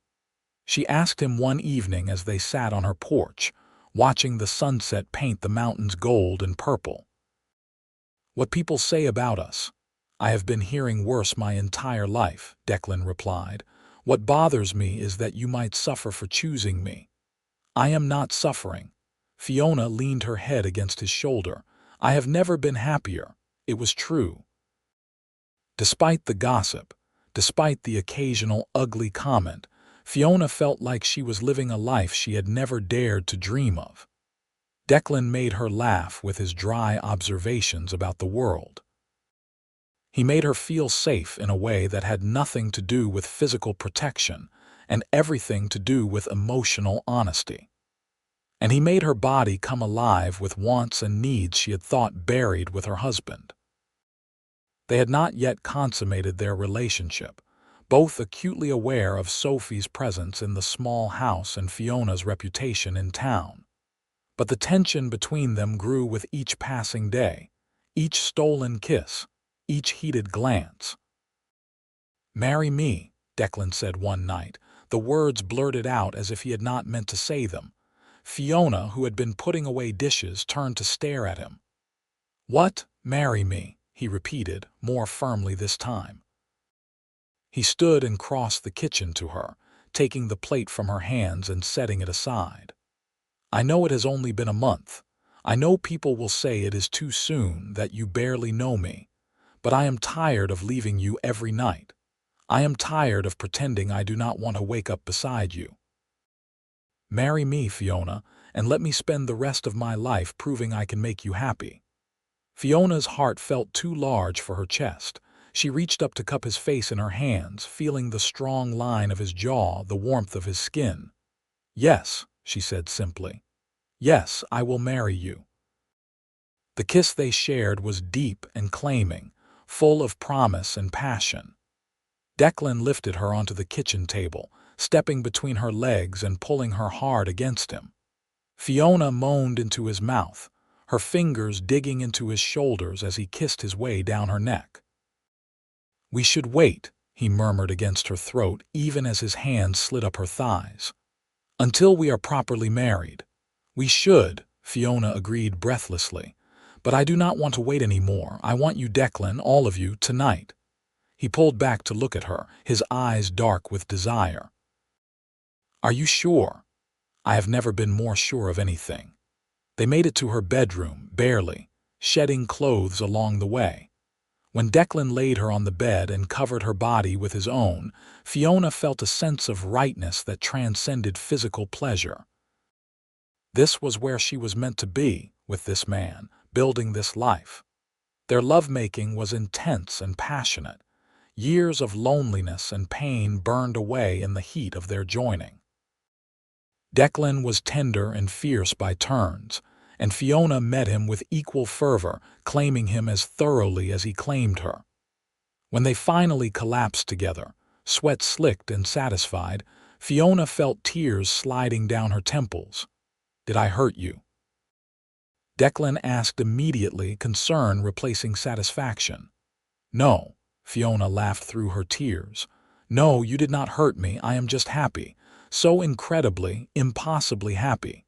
she asked him one evening as they sat on her porch, watching the sunset paint the mountains gold and purple. "What people say about us. I have been hearing worse my entire life," Declan replied. "What bothers me is that you might suffer for choosing me." "I am not suffering." Fiona leaned her head against his shoulder. "I have never been happier." It was true. Despite the gossip, despite the occasional ugly comment, Fiona felt like she was living a life she had never dared to dream of. Declan made her laugh with his dry observations about the world. He made her feel safe in a way that had nothing to do with physical protection and everything to do with emotional honesty. And he made her body come alive with wants and needs she had thought buried with her husband. They had not yet consummated their relationship, both acutely aware of Sophie's presence in the small house and Fiona's reputation in town. But the tension between them grew with each passing day, each stolen kiss, each heated glance. "Marry me," Declan said one night, the words blurted out as if he had not meant to say them. Fiona, who had been putting away dishes, turned to stare at him. "What? Marry me?" he repeated, more firmly this time. He stood and crossed the kitchen to her, taking the plate from her hands and setting it aside. "I know it has only been a month. I know people will say it is too soon, that you barely know me. But I am tired of leaving you every night. I am tired of pretending I do not want to wake up beside you. Marry me, Fiona, and let me spend the rest of my life proving I can make you happy." Fiona's heart felt too large for her chest. She reached up to cup his face in her hands, feeling the strong line of his jaw, the warmth of his skin. "Yes," she said simply. "Yes, I will marry you." The kiss they shared was deep and claiming, full of promise and passion. Declan lifted her onto the kitchen table, stepping between her legs and pulling her hard against him. Fiona moaned into his mouth, her fingers digging into his shoulders as he kissed his way down her neck. "We should wait," he murmured against her throat even as his hands slid up her thighs. "Until we are properly married." "We should," Fiona agreed breathlessly. "But I do not want to wait any more. I want you, Declan, all of you, tonight." He pulled back to look at her, his eyes dark with desire. "Are you sure?" "I have never been more sure of anything." They made it to her bedroom, barely, shedding clothes along the way. When Declan laid her on the bed and covered her body with his own, Fiona felt a sense of rightness that transcended physical pleasure. This was where she was meant to be, with this man, building this life. Their lovemaking was intense and passionate. Years of loneliness and pain burned away in the heat of their joining. Declan was tender and fierce by turns, and Fiona met him with equal fervor, claiming him as thoroughly as he claimed her. When they finally collapsed together, sweat slicked and satisfied, Fiona felt tears sliding down her temples. "Did I hurt you?" Declan asked immediately, concern replacing satisfaction. "No," Fiona laughed through her tears. "No, you did not hurt me. I am just happy. So incredibly, impossibly happy."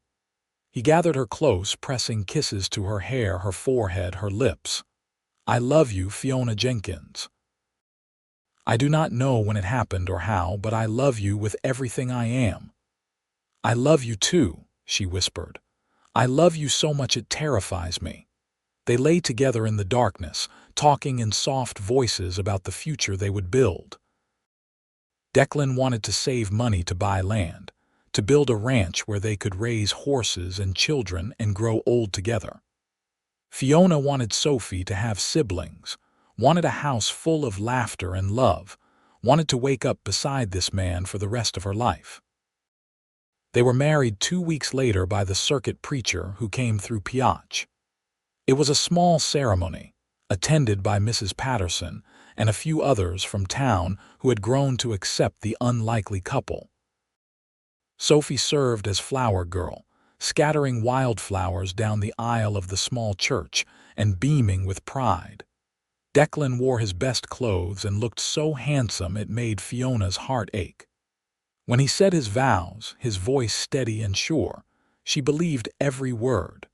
He gathered her close, pressing kisses to her hair, her forehead, her lips. "I love you, Fiona Jenkins. I do not know when it happened or how, but I love you with everything I am." "I love you too," she whispered. "I love you so much it terrifies me." They lay together in the darkness, talking in soft voices about the future they would build. Declan wanted to save money to buy land, to build a ranch where they could raise horses and children and grow old together. Fiona wanted Sophie to have siblings, wanted a house full of laughter and love, wanted to wake up beside this man for the rest of her life. They were married 2 weeks later by the circuit preacher who came through Pioche. It was a small ceremony, attended by Mrs. Patterson and a few others from town who had grown to accept the unlikely couple. Sophie served as flower girl, scattering wildflowers down the aisle of the small church and beaming with pride. Declan wore his best clothes and looked so handsome it made Fiona's heart ache. When he said his vows, his voice steady and sure, she believed every word.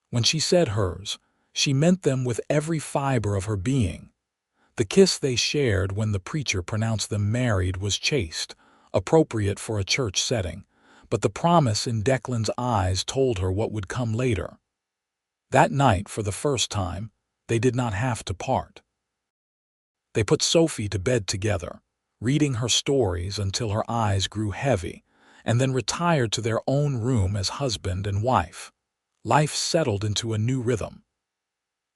When she said hers, she meant them with every fiber of her being. The kiss they shared when the preacher pronounced them married was chaste, appropriate for a church setting, but the promise in Declan's eyes told her what would come later. That night, for the first time, they did not have to part. They put Sophie to bed together, reading her stories until her eyes grew heavy, and then retired to their own room as husband and wife. Life settled into a new rhythm.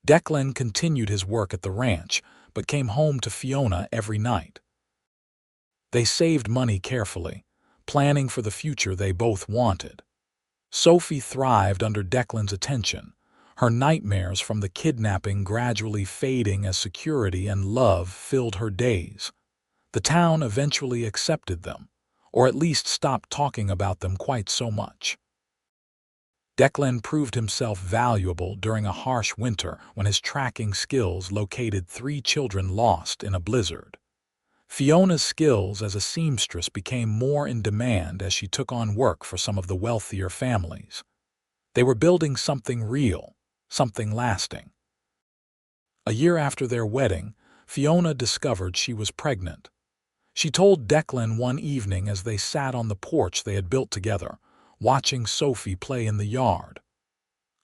Declan continued his work at the ranch, but came home to Fiona every night. They saved money carefully, planning for the future they both wanted. Sophie thrived under Declan's attention, her nightmares from the kidnapping gradually fading as security and love filled her days. The town eventually accepted them, or at least stopped talking about them quite so much. Declan proved himself valuable during a harsh winter when his tracking skills located 3 children lost in a blizzard. Fiona's skills as a seamstress became more in demand as she took on work for some of the wealthier families. They were building something real, something lasting. A year after their wedding, Fiona discovered she was pregnant. She told Declan one evening as they sat on the porch they had built together, watching Sophie play in the yard.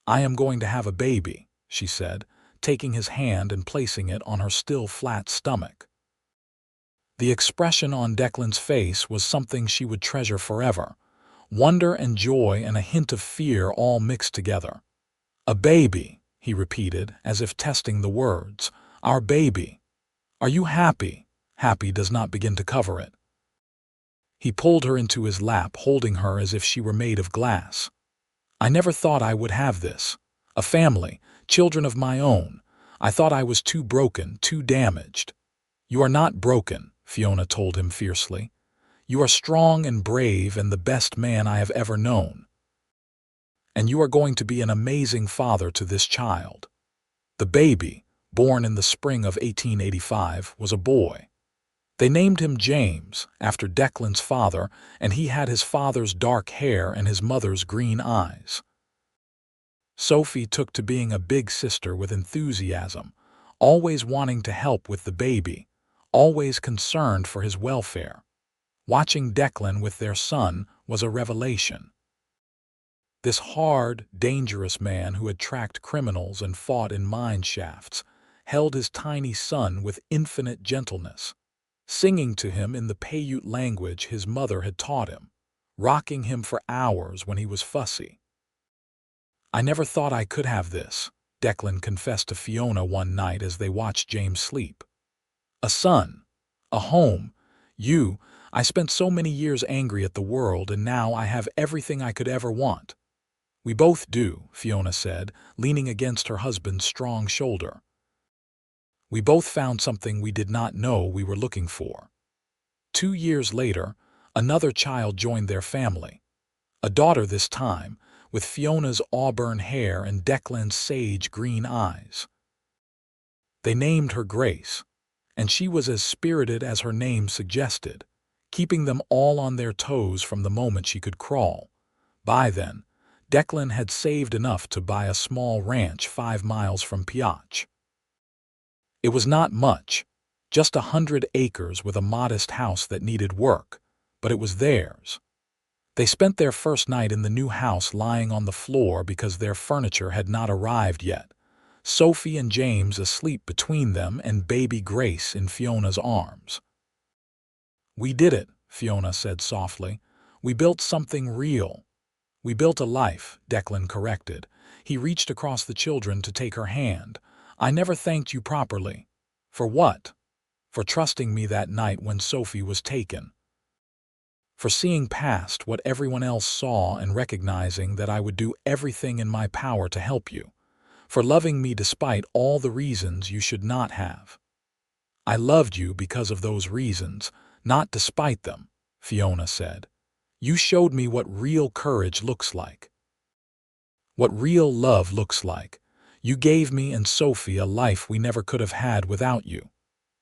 "I am going to have a baby," she said, taking his hand and placing it on her still flat stomach. The expression on Declan's face was something she would treasure forever, wonder and joy and a hint of fear all mixed together. "A baby," he repeated, as if testing the words. Our baby. Are you happy? Happy does not begin to cover it. He pulled her into his lap, holding her as if she were made of glass. I never thought I would have this. A family, children of my own. I thought I was too broken, too damaged. You are not broken, Fiona told him fiercely. You are strong and brave and the best man I have ever known. And you are going to be an amazing father to this child. The baby, born in the spring of 1885, was a boy. They named him James, after Declan's father, and he had his father's dark hair and his mother's green eyes. Sophie took to being a big sister with enthusiasm, always wanting to help with the baby, always concerned for his welfare. Watching Declan with their son was a revelation. This hard, dangerous man who had tracked criminals and fought in mine shafts held his tiny son with infinite gentleness, singing to him in the Paiute language his mother had taught him, rocking him for hours when he was fussy. I never thought I could have this, Declan confessed to Fiona one night as they watched James sleep. A son, a home, I spent so many years angry at the world and now I have everything I could ever want. We both do, Fiona said, leaning against her husband's strong shoulder. We both found something we did not know we were looking for. 2 years later, another child joined their family. A daughter this time, with Fiona's auburn hair and Declan's sage green eyes. They named her Grace, and she was as spirited as her name suggested, keeping them all on their toes from the moment she could crawl. By then, Declan had saved enough to buy a small ranch 5 miles from Pioche. It was not much, just 100 acres with a modest house that needed work, but it was theirs. They spent their first night in the new house lying on the floor because their furniture had not arrived yet, Sophie and James asleep between them and baby Grace in Fiona's arms. We did it, Fiona said softly. We built something real. We built a life, Declan corrected. He reached across the children to take her hand. I never thanked you properly. For what? For trusting me that night when Sophie was taken. For seeing past what everyone else saw and recognizing that I would do everything in my power to help you. For loving me despite all the reasons you should not have. I loved you because of those reasons, not despite them, Fiona said. You showed me what real courage looks like. What real love looks like. You gave me and Sophie a life we never could have had without you.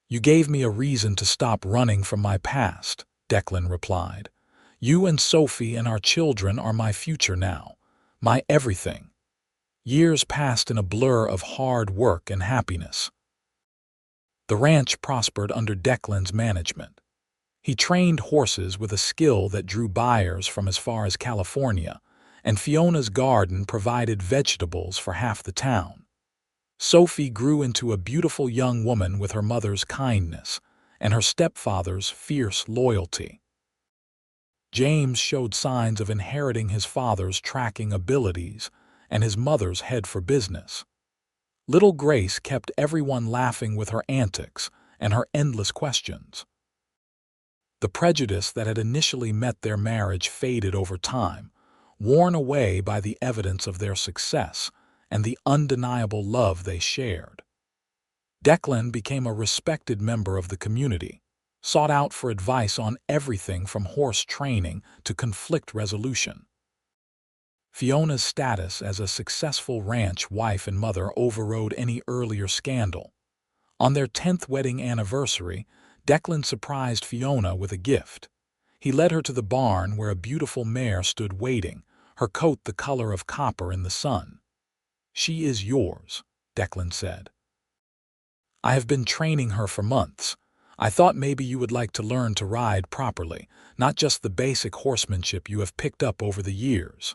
You gave me a reason to stop running from my past, Declan replied. You and Sophie and our children are my future now, my everything. Years passed in a blur of hard work and happiness. The ranch prospered under Declan's management. He trained horses with a skill that drew buyers from as far as California, and Fiona's garden provided vegetables for half the town. Sophie grew into a beautiful young woman with her mother's kindness and her stepfather's fierce loyalty. James showed signs of inheriting his father's tracking abilities and his mother's head for business. Little Grace kept everyone laughing with her antics and her endless questions. The prejudice that had initially met their marriage faded over time, worn away by the evidence of their success and the undeniable love they shared. Declan became a respected member of the community, sought out for advice on everything from horse training to conflict resolution. Fiona's status as a successful ranch wife and mother overrode any earlier scandal. On their 10th wedding anniversary, Declan surprised Fiona with a gift. He led her to the barn where a beautiful mare stood waiting, her coat the color of copper in the sun. She is yours, Declan said. I have been training her for months. I thought maybe you would like to learn to ride properly, not just the basic horsemanship you have picked up over the years.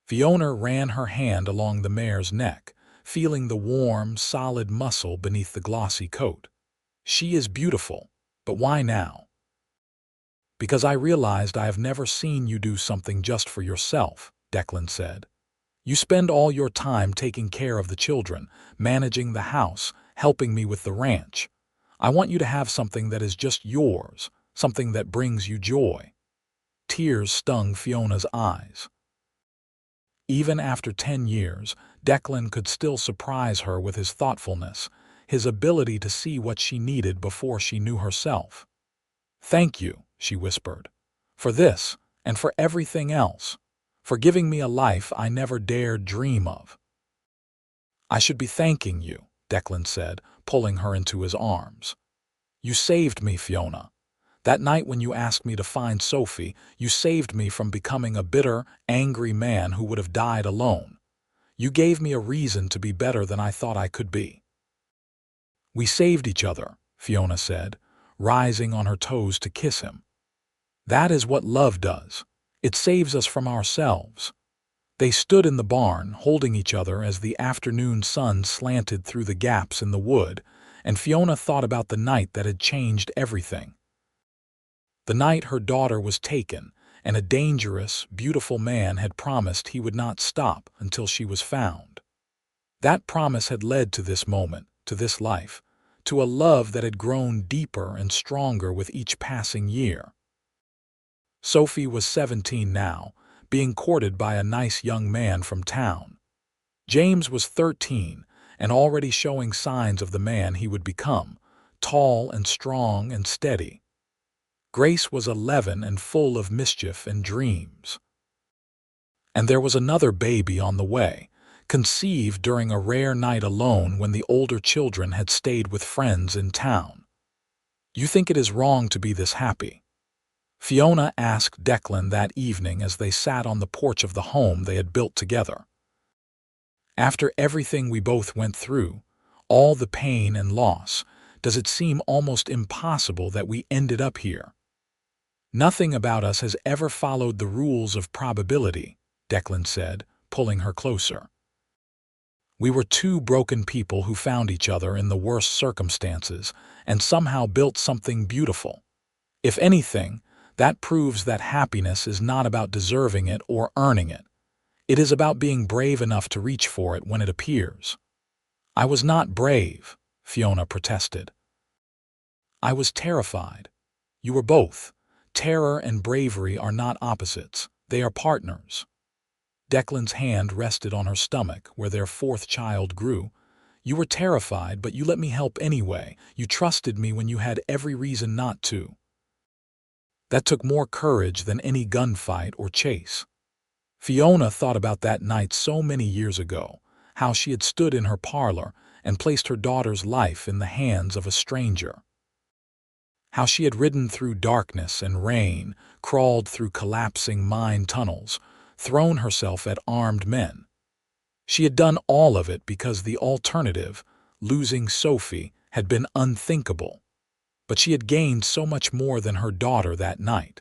Fiona ran her hand along the mare's neck, feeling the warm, solid muscle beneath the glossy coat. She is beautiful, but why now? Because I realized I have never seen you do something just for yourself, Declan said. You spend all your time taking care of the children, managing the house, helping me with the ranch. I want you to have something that is just yours, something that brings you joy." Tears stung Fiona's eyes. Even after 10 years, Declan could still surprise her with his thoughtfulness, his ability to see what she needed before she knew herself. "Thank you," she whispered, "for this and for everything else, for giving me a life I never dared dream of." "I should be thanking you," Declan said, pulling her into his arms. "You saved me, Fiona. That night when you asked me to find Sophie, you saved me from becoming a bitter, angry man who would have died alone. You gave me a reason to be better than I thought I could be." "We saved each other," Fiona said, rising on her toes to kiss him. "That is what love does. It saves us from ourselves." They stood in the barn, holding each other as the afternoon sun slanted through the gaps in the wood, and Fiona thought about the night that had changed everything. The night her daughter was taken, and a dangerous, beautiful man had promised he would not stop until she was found. That promise had led to this moment, to this life, to a love that had grown deeper and stronger with each passing year. Sophie was 17 now, being courted by a nice young man from town. James was 13 and already showing signs of the man he would become, tall and strong and steady. Grace was 11 and full of mischief and dreams. And there was another baby on the way, conceived during a rare night alone when the older children had stayed with friends in town. "You think it is wrong to be this happy?" Fiona asked Declan that evening as they sat on the porch of the home they had built together. "After everything we both went through, all the pain and loss, does it seem almost impossible that we ended up here?" "Nothing about us has ever followed the rules of probability," Declan said, pulling her closer. "We were two broken people who found each other in the worst circumstances and somehow built something beautiful. If anything, that proves that happiness is not about deserving it or earning it. It is about being brave enough to reach for it when it appears." "I was not brave," Fiona protested. "I was terrified. You were both. Terror and bravery are not opposites. They are partners." Declan's hand rested on her stomach, where their fourth child grew. "You were terrified, but you let me help anyway. You trusted me when you had every reason not to." That took more courage than any gunfight or chase. Fiona thought about that night so many years ago, how she had stood in her parlor and placed her daughter's life in the hands of a stranger. How she had ridden through darkness and rain, crawled through collapsing mine tunnels, thrown herself at armed men. She had done all of it because the alternative, losing Sophie, had been unthinkable. But she had gained so much more than her daughter that night.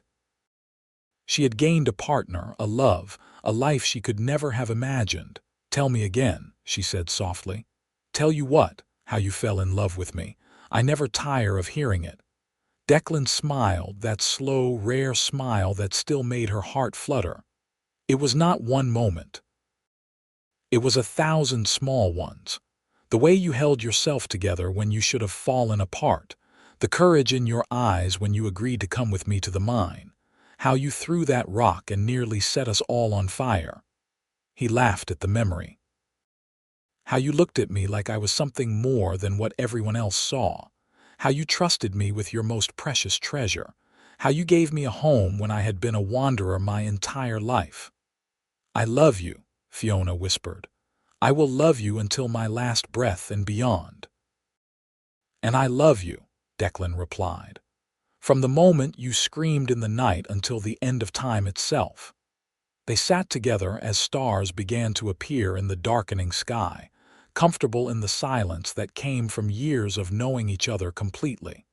She had gained a partner, a love, a life she could never have imagined. "Tell me again," she said softly. "Tell you what, how you fell in love with me. I never tire of hearing it." Declan smiled, that slow, rare smile that still made her heart flutter. "It was not one moment. It was 1,000 small ones. The way you held yourself together when you should have fallen apart. The courage in your eyes when you agreed to come with me to the mine. How you threw that rock and nearly set us all on fire." He laughed at the memory. "How you looked at me like I was something more than what everyone else saw. How you trusted me with your most precious treasure. How you gave me a home when I had been a wanderer my entire life." "I love you," Fiona whispered. "I will love you until my last breath and beyond." "And I love you," Declan replied. "From the moment you screamed in the night until the end of time itself." They sat together as stars began to appear in the darkening sky, comfortable in the silence that came from years of knowing each other completely.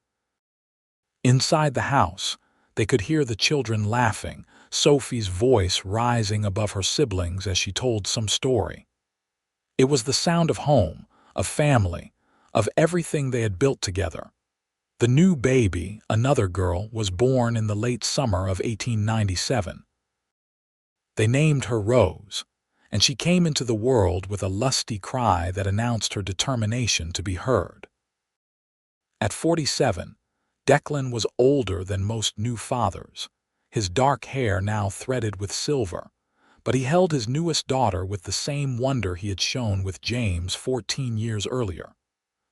Inside the house, they could hear the children laughing, Sophie's voice rising above her siblings as she told some story. It was the sound of home, of family, of everything they had built together. The new baby, another girl, was born in the late summer of 1897. They named her Rose, and she came into the world with a lusty cry that announced her determination to be heard. At 47, Declan was older than most new fathers, his dark hair now threaded with silver, but he held his newest daughter with the same wonder he had shown with James 14 years earlier.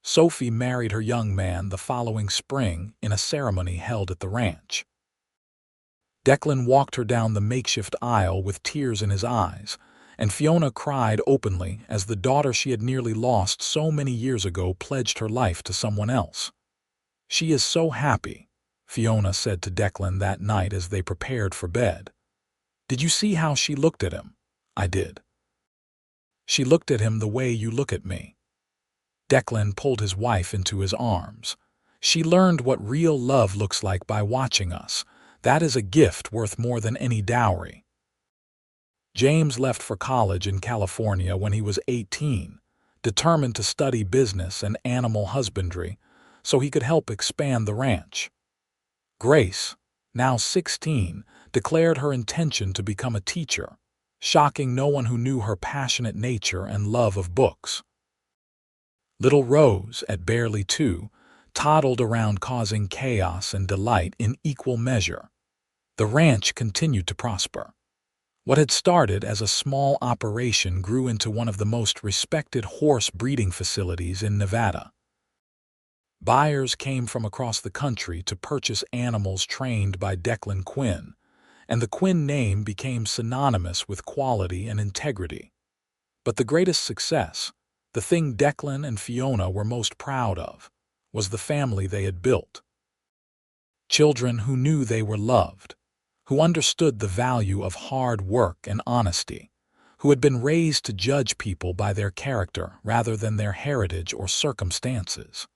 Sophie married her young man the following spring in a ceremony held at the ranch. Declan walked her down the makeshift aisle with tears in his eyes, and Fiona cried openly as the daughter she had nearly lost so many years ago pledged her life to someone else. "She is so happy," Fiona said to Declan that night as they prepared for bed. "Did you see how she looked at him?" "I did." "She looked at him the way you look at me." Declan pulled his wife into his arms. "She learned what real love looks like by watching us. That is a gift worth more than any dowry." James left for college in California when he was 18, determined to study business and animal husbandry so he could help expand the ranch. Grace, now 16, declared her intention to become a teacher, shocking no one who knew her passionate nature and love of books. Little Rose, at barely 2, toddled around causing chaos and delight in equal measure. The ranch continued to prosper. What had started as a small operation grew into one of the most respected horse breeding facilities in Nevada. Buyers came from across the country to purchase animals trained by Declan Quinn, and the Quinn name became synonymous with quality and integrity. But the greatest success, the thing Declan and Fiona were most proud of, was the family they had built. Children who knew they were loved, who understood the value of hard work and honesty, who had been raised to judge people by their character rather than their heritage or circumstances.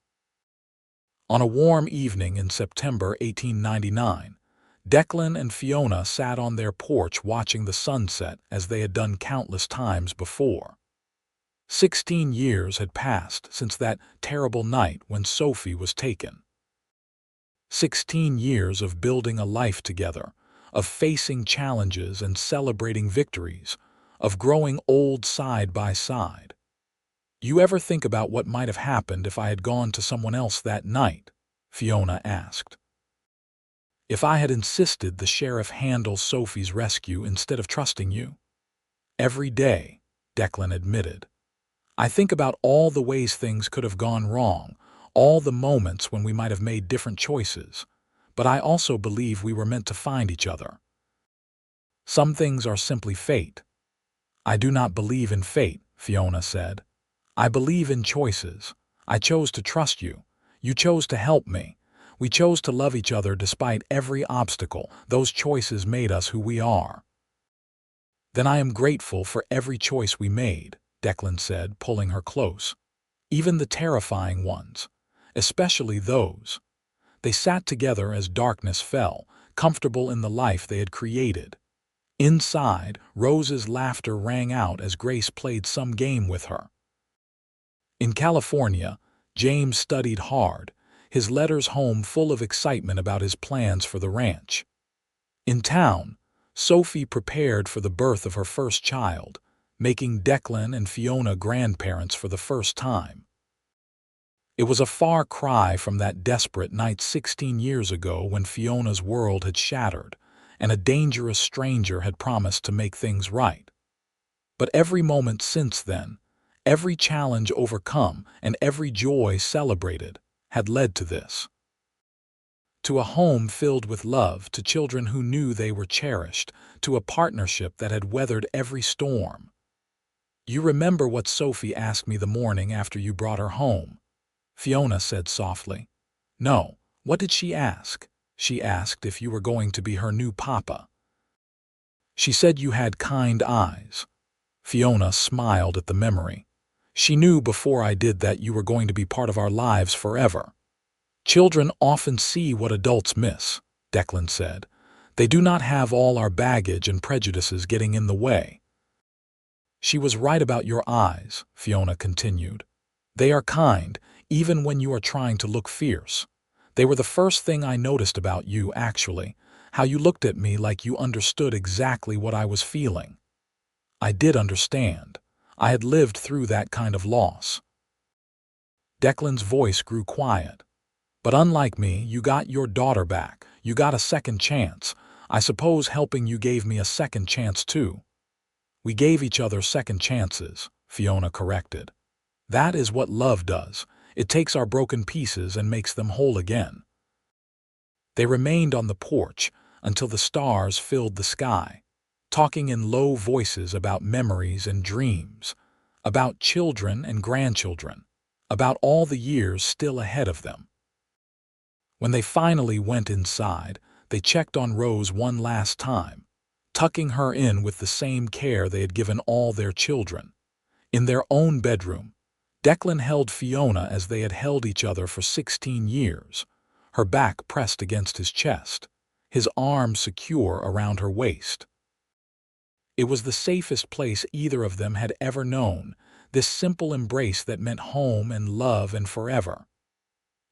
On a warm evening in September 1899, Declan and Fiona sat on their porch watching the sunset as they had done countless times before. 16 years had passed since that terrible night when Sophie was taken. 16 years of building a life together, of facing challenges and celebrating victories, of growing old side by side. "You ever think about what might have happened if I had gone to someone else that night?" Fiona asked. "If I had insisted the sheriff handle Sophie's rescue instead of trusting you?" "Every day," Declan admitted. "I think about all the ways things could have gone wrong, all the moments when we might have made different choices, but I also believe we were meant to find each other. Some things are simply fate." "I do not believe in fate," Fiona said. "I believe in choices. I chose to trust you. You chose to help me. We chose to love each other despite every obstacle. Those choices made us who we are." "Then I am grateful for every choice we made," Declan said, pulling her close. "Even the terrifying ones. Especially those." They sat together as darkness fell, comfortable in the life they had created. Inside, Rose's laughter rang out as Grace played some game with her. In California, James studied hard, his letters home full of excitement about his plans for the ranch. In town, Sophie prepared for the birth of her first child, making Declan and Fiona grandparents for the first time. It was a far cry from that desperate night 16 years ago when Fiona's world had shattered, and a dangerous stranger had promised to make things right. But every moment since then, every challenge overcome and every joy celebrated, had led to this. To a home filled with love, to children who knew they were cherished, to a partnership that had weathered every storm. "You remember what Sophie asked me the morning after you brought her home?" Fiona said softly. "No, what did she ask?" "She asked if you were going to be her new papa. She said you had kind eyes." Fiona smiled at the memory. "She knew before I did that you were going to be part of our lives forever." "Children often see what adults miss," Declan said. "They do not have all our baggage and prejudices getting in the way." "She was right about your eyes," Fiona continued. "They are kind, even when you are trying to look fierce. They were the first thing I noticed about you, actually, how you looked at me like you understood exactly what I was feeling." I did understand. I had lived through that kind of loss. Declan's voice grew quiet. But unlike me, you got your daughter back. You got a second chance. I suppose helping you gave me a second chance too. We gave each other second chances, Fiona corrected. That is what love does. It takes our broken pieces and makes them whole again. They remained on the porch until the stars filled the sky, talking in low voices about memories and dreams, about children and grandchildren, about all the years still ahead of them. When they finally went inside, they checked on Rose one last time, tucking her in with the same care they had given all their children. In their own bedroom, Declan held Fiona as they had held each other for 16 years, her back pressed against his chest, his arms secure around her waist. It was the safest place either of them had ever known, this simple embrace that meant home and love and forever.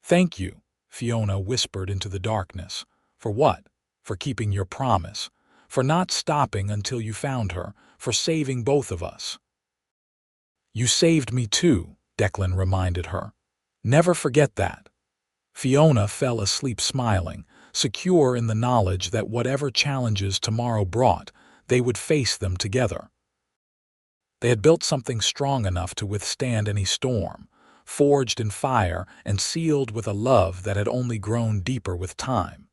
"Thank you," Fiona whispered into the darkness. "For what? For keeping your promise, for not stopping until you found her, for saving both of us." "You saved me too," Declan reminded her. "Never forget that." Fiona fell asleep smiling, secure in the knowledge that whatever challenges tomorrow brought, they would face them together. They had built something strong enough to withstand any storm, forged in fire and sealed with a love that had only grown deeper with time.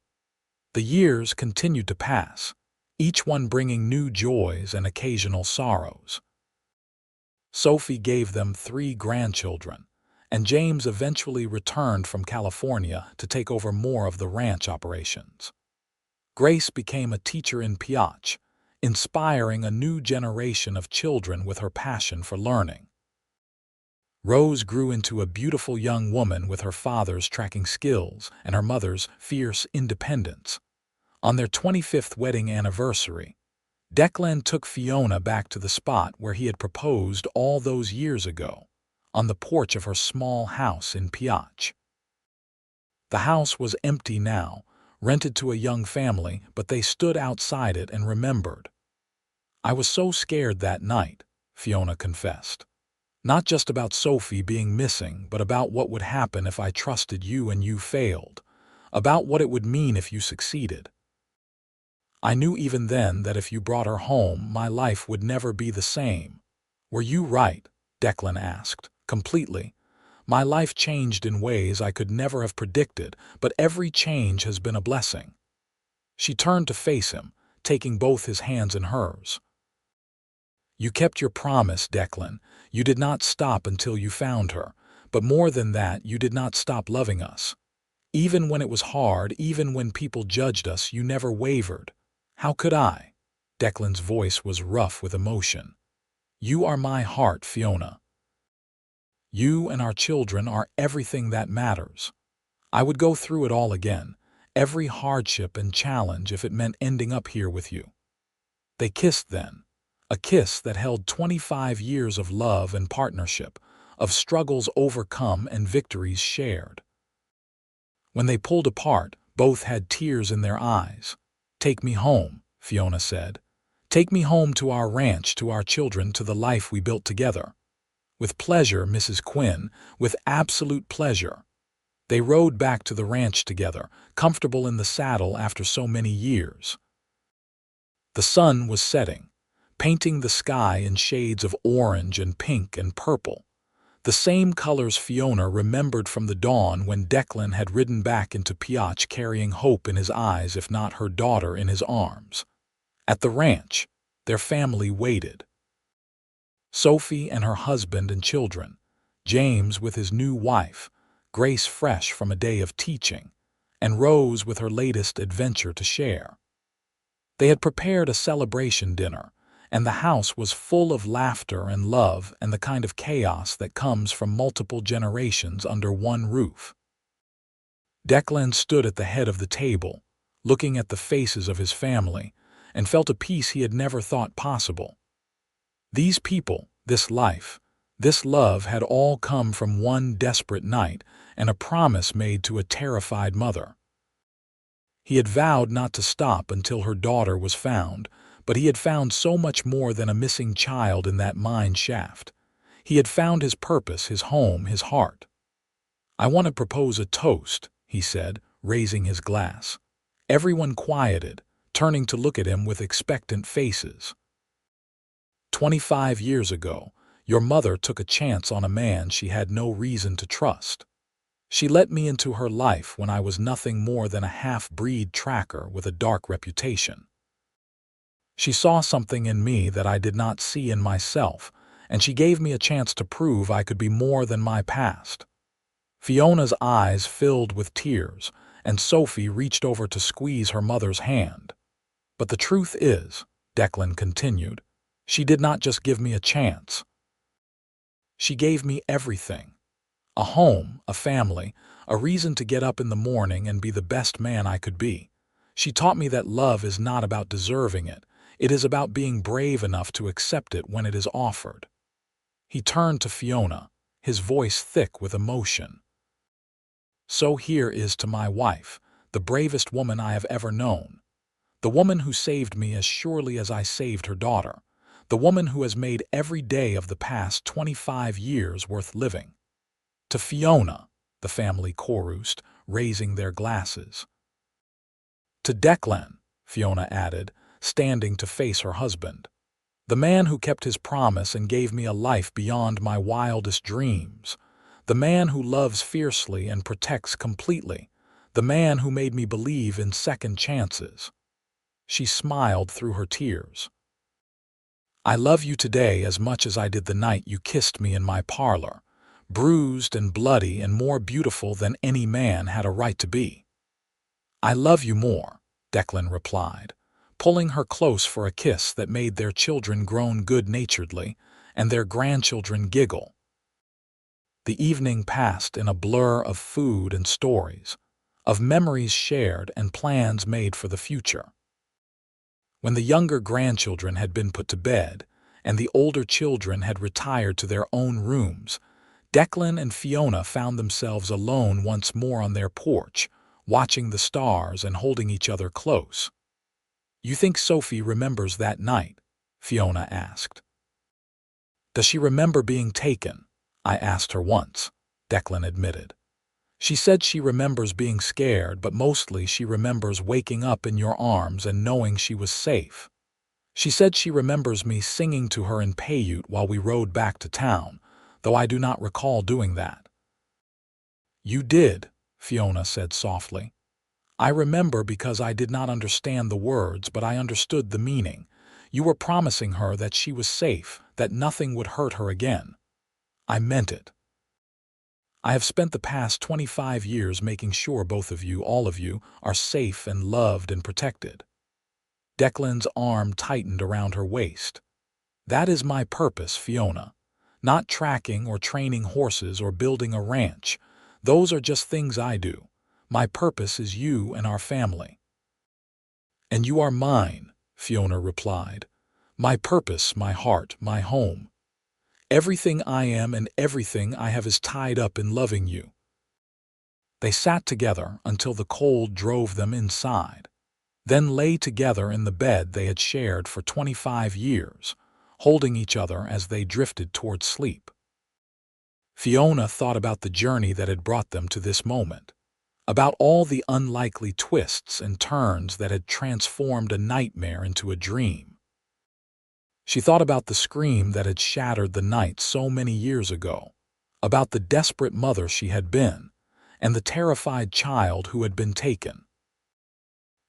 The years continued to pass, each one bringing new joys and occasional sorrows. Sophie gave them 3 grandchildren, and James eventually returned from California to take over more of the ranch operations. Grace became a teacher in Pioche, inspiring a new generation of children with her passion for learning. Rose grew into a beautiful young woman with her father's tracking skills and her mother's fierce independence. On their 25th wedding anniversary, Declan took Fiona back to the spot where he had proposed all those years ago, on the porch of her small house in Pioche. The house was empty now, rented to a young family, but they stood outside it and remembered. "I was so scared that night," Fiona confessed. "Not just about Sophie being missing, but about what would happen if I trusted you and you failed, about what it would mean if you succeeded. I knew even then that if you brought her home, my life would never be the same." "Were you right?" Declan asked. "Completely. My life changed in ways I could never have predicted, but every change has been a blessing." She turned to face him, taking both his hands in hers. "You kept your promise, Declan. You did not stop until you found her, but more than that, you did not stop loving us. Even when it was hard, even when people judged us, you never wavered." "How could I?" Declan's voice was rough with emotion. "You are my heart, Fiona. You and our children are everything that matters. I would go through it all again, every hardship and challenge if it meant ending up here with you." They kissed then, a kiss that held 25 years of love and partnership, of struggles overcome and victories shared. When they pulled apart, both had tears in their eyes. "Take me home," Fiona said. "Take me home to our ranch, to our children, to the life we built together." "With pleasure, Mrs. Quinn, with absolute pleasure." They rode back to the ranch together, comfortable in the saddle after so many years. The sun was setting, painting the sky in shades of orange and pink and purple, the same colors Fiona remembered from the dawn when Declan had ridden back into Pioche carrying hope in his eyes, if not her daughter in his arms. At the ranch, their family waited. Sophie and her husband and children, James with his new wife, Grace fresh from a day of teaching, and Rose with her latest adventure to share. They had prepared a celebration dinner, and the house was full of laughter and love and the kind of chaos that comes from multiple generations under one roof. Declan stood at the head of the table, looking at the faces of his family, and felt a peace he had never thought possible. These people, this life, this love had all come from one desperate night and a promise made to a terrified mother. He had vowed not to stop until her daughter was found, But he had found so much more than a missing child in that mine shaft. He had found his purpose, his home, his heart. "I want to propose a toast," he said, raising his glass. Everyone quieted, turning to look at him with expectant faces. 25 years ago, your mother took a chance on a man she had no reason to trust. She let me into her life when I was nothing more than a half-breed tracker with a dark reputation. She saw something in me that I did not see in myself, and she gave me a chance to prove I could be more than my past. Fiona's eyes filled with tears, and Sophie reached over to squeeze her mother's hand. "But the truth is," Declan continued, "she did not just give me a chance. She gave me everything. A home, a family, a reason to get up in the morning and be the best man I could be. She taught me that love is not about deserving it. It is about being brave enough to accept it when it is offered." He turned to Fiona, his voice thick with emotion. "So here is to my wife, the bravest woman I have ever known. The woman who saved me as surely as I saved her daughter. The woman who has made every day of the past 25 years worth living." "To Fiona," the family chorused, raising their glasses. "To Declan," Fiona added, standing to face her husband. "The man who kept his promise and gave me a life beyond my wildest dreams. The man who loves fiercely and protects completely. The man who made me believe in second chances." She smiled through her tears. "I love you today as much as I did the night you kissed me in my parlor, bruised and bloody and more beautiful than any man had a right to be." "I love you more," Declan replied, pulling her close for a kiss that made their children groan good-naturedly and their grandchildren giggle. The evening passed in a blur of food and stories, of memories shared and plans made for the future. When the younger grandchildren had been put to bed and the older children had retired to their own rooms, Declan and Fiona found themselves alone once more on their porch, watching the stars and holding each other close. "You think Sophie remembers that night?" Fiona asked. "Does she remember being taken?" I asked her once, Declan admitted. "She said she remembers being scared, but mostly she remembers waking up in your arms and knowing she was safe. She said she remembers me singing to her in Pioche while we rode back to town, though I do not recall doing that." "You did," Fiona said softly. "I remember because I did not understand the words, but I understood the meaning. You were promising her that she was safe, that nothing would hurt her again. I meant it. I have spent the past 25 years making sure both of you, all of you, are safe and loved and protected." Declan's arm tightened around her waist. "That is my purpose, Fiona. Not tracking or training horses or building a ranch. Those are just things I do. My purpose is you and our family." "And you are mine," Fiona replied. "My purpose, my heart, my home. Everything I am and everything I have is tied up in loving you." They sat together until the cold drove them inside, then lay together in the bed they had shared for 25 years, holding each other as they drifted toward sleep. Fiona thought about the journey that had brought them to this moment, about all the unlikely twists and turns that had transformed a nightmare into a dream. She thought about the scream that had shattered the night so many years ago, about the desperate mother she had been, and the terrified child who had been taken.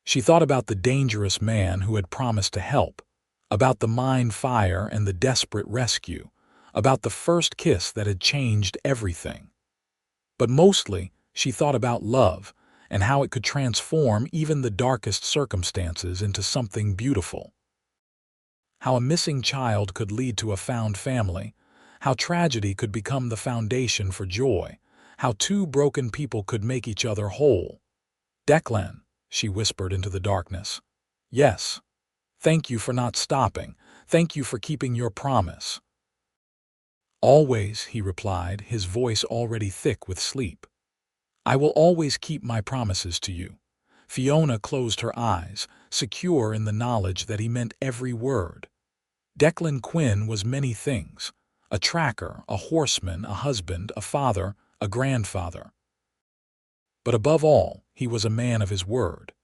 She thought about the dangerous man who had promised to help, about the mine fire and the desperate rescue, about the first kiss that had changed everything. But mostly, she thought about love and how it could transform even the darkest circumstances into something beautiful. How a missing child could lead to a found family, how tragedy could become the foundation for joy, how two broken people could make each other whole. "Declan," she whispered into the darkness. "Yes. Thank you for not stopping. Thank you for keeping your promise." "Always," he replied, his voice already thick with sleep. "I will always keep my promises to you. Fiona closed her eyes, secure in the knowledge that he meant every word. Declan Quinn was many things: a tracker, a horseman, a husband, a father, a grandfather. But above all, he was a man of his word.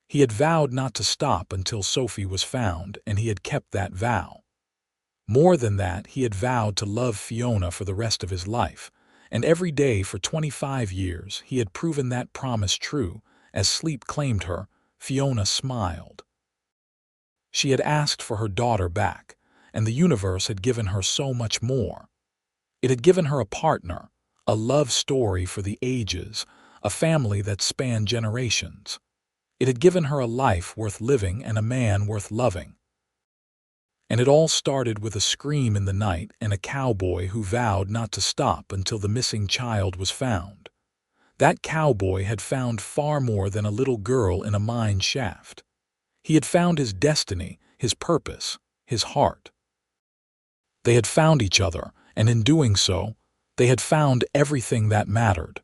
He had vowed not to stop until Sophie was found, and he had kept that vow. More than that, he had vowed to love Fiona for the rest of his life, and every day for 25 years he had proven that promise true. As sleep claimed her, Fiona smiled. She had asked for her daughter back, and the universe had given her so much more. It had given her a partner, a love story for the ages, a family that spanned generations. It had given her a life worth living and a man worth loving. And it all started with a scream in the night and a cowboy who vowed not to stop until the missing child was found. That cowboy had found far more than a little girl in a mine shaft. He had found his destiny, his purpose, his heart. They had found each other, and in doing so, they had found everything that mattered.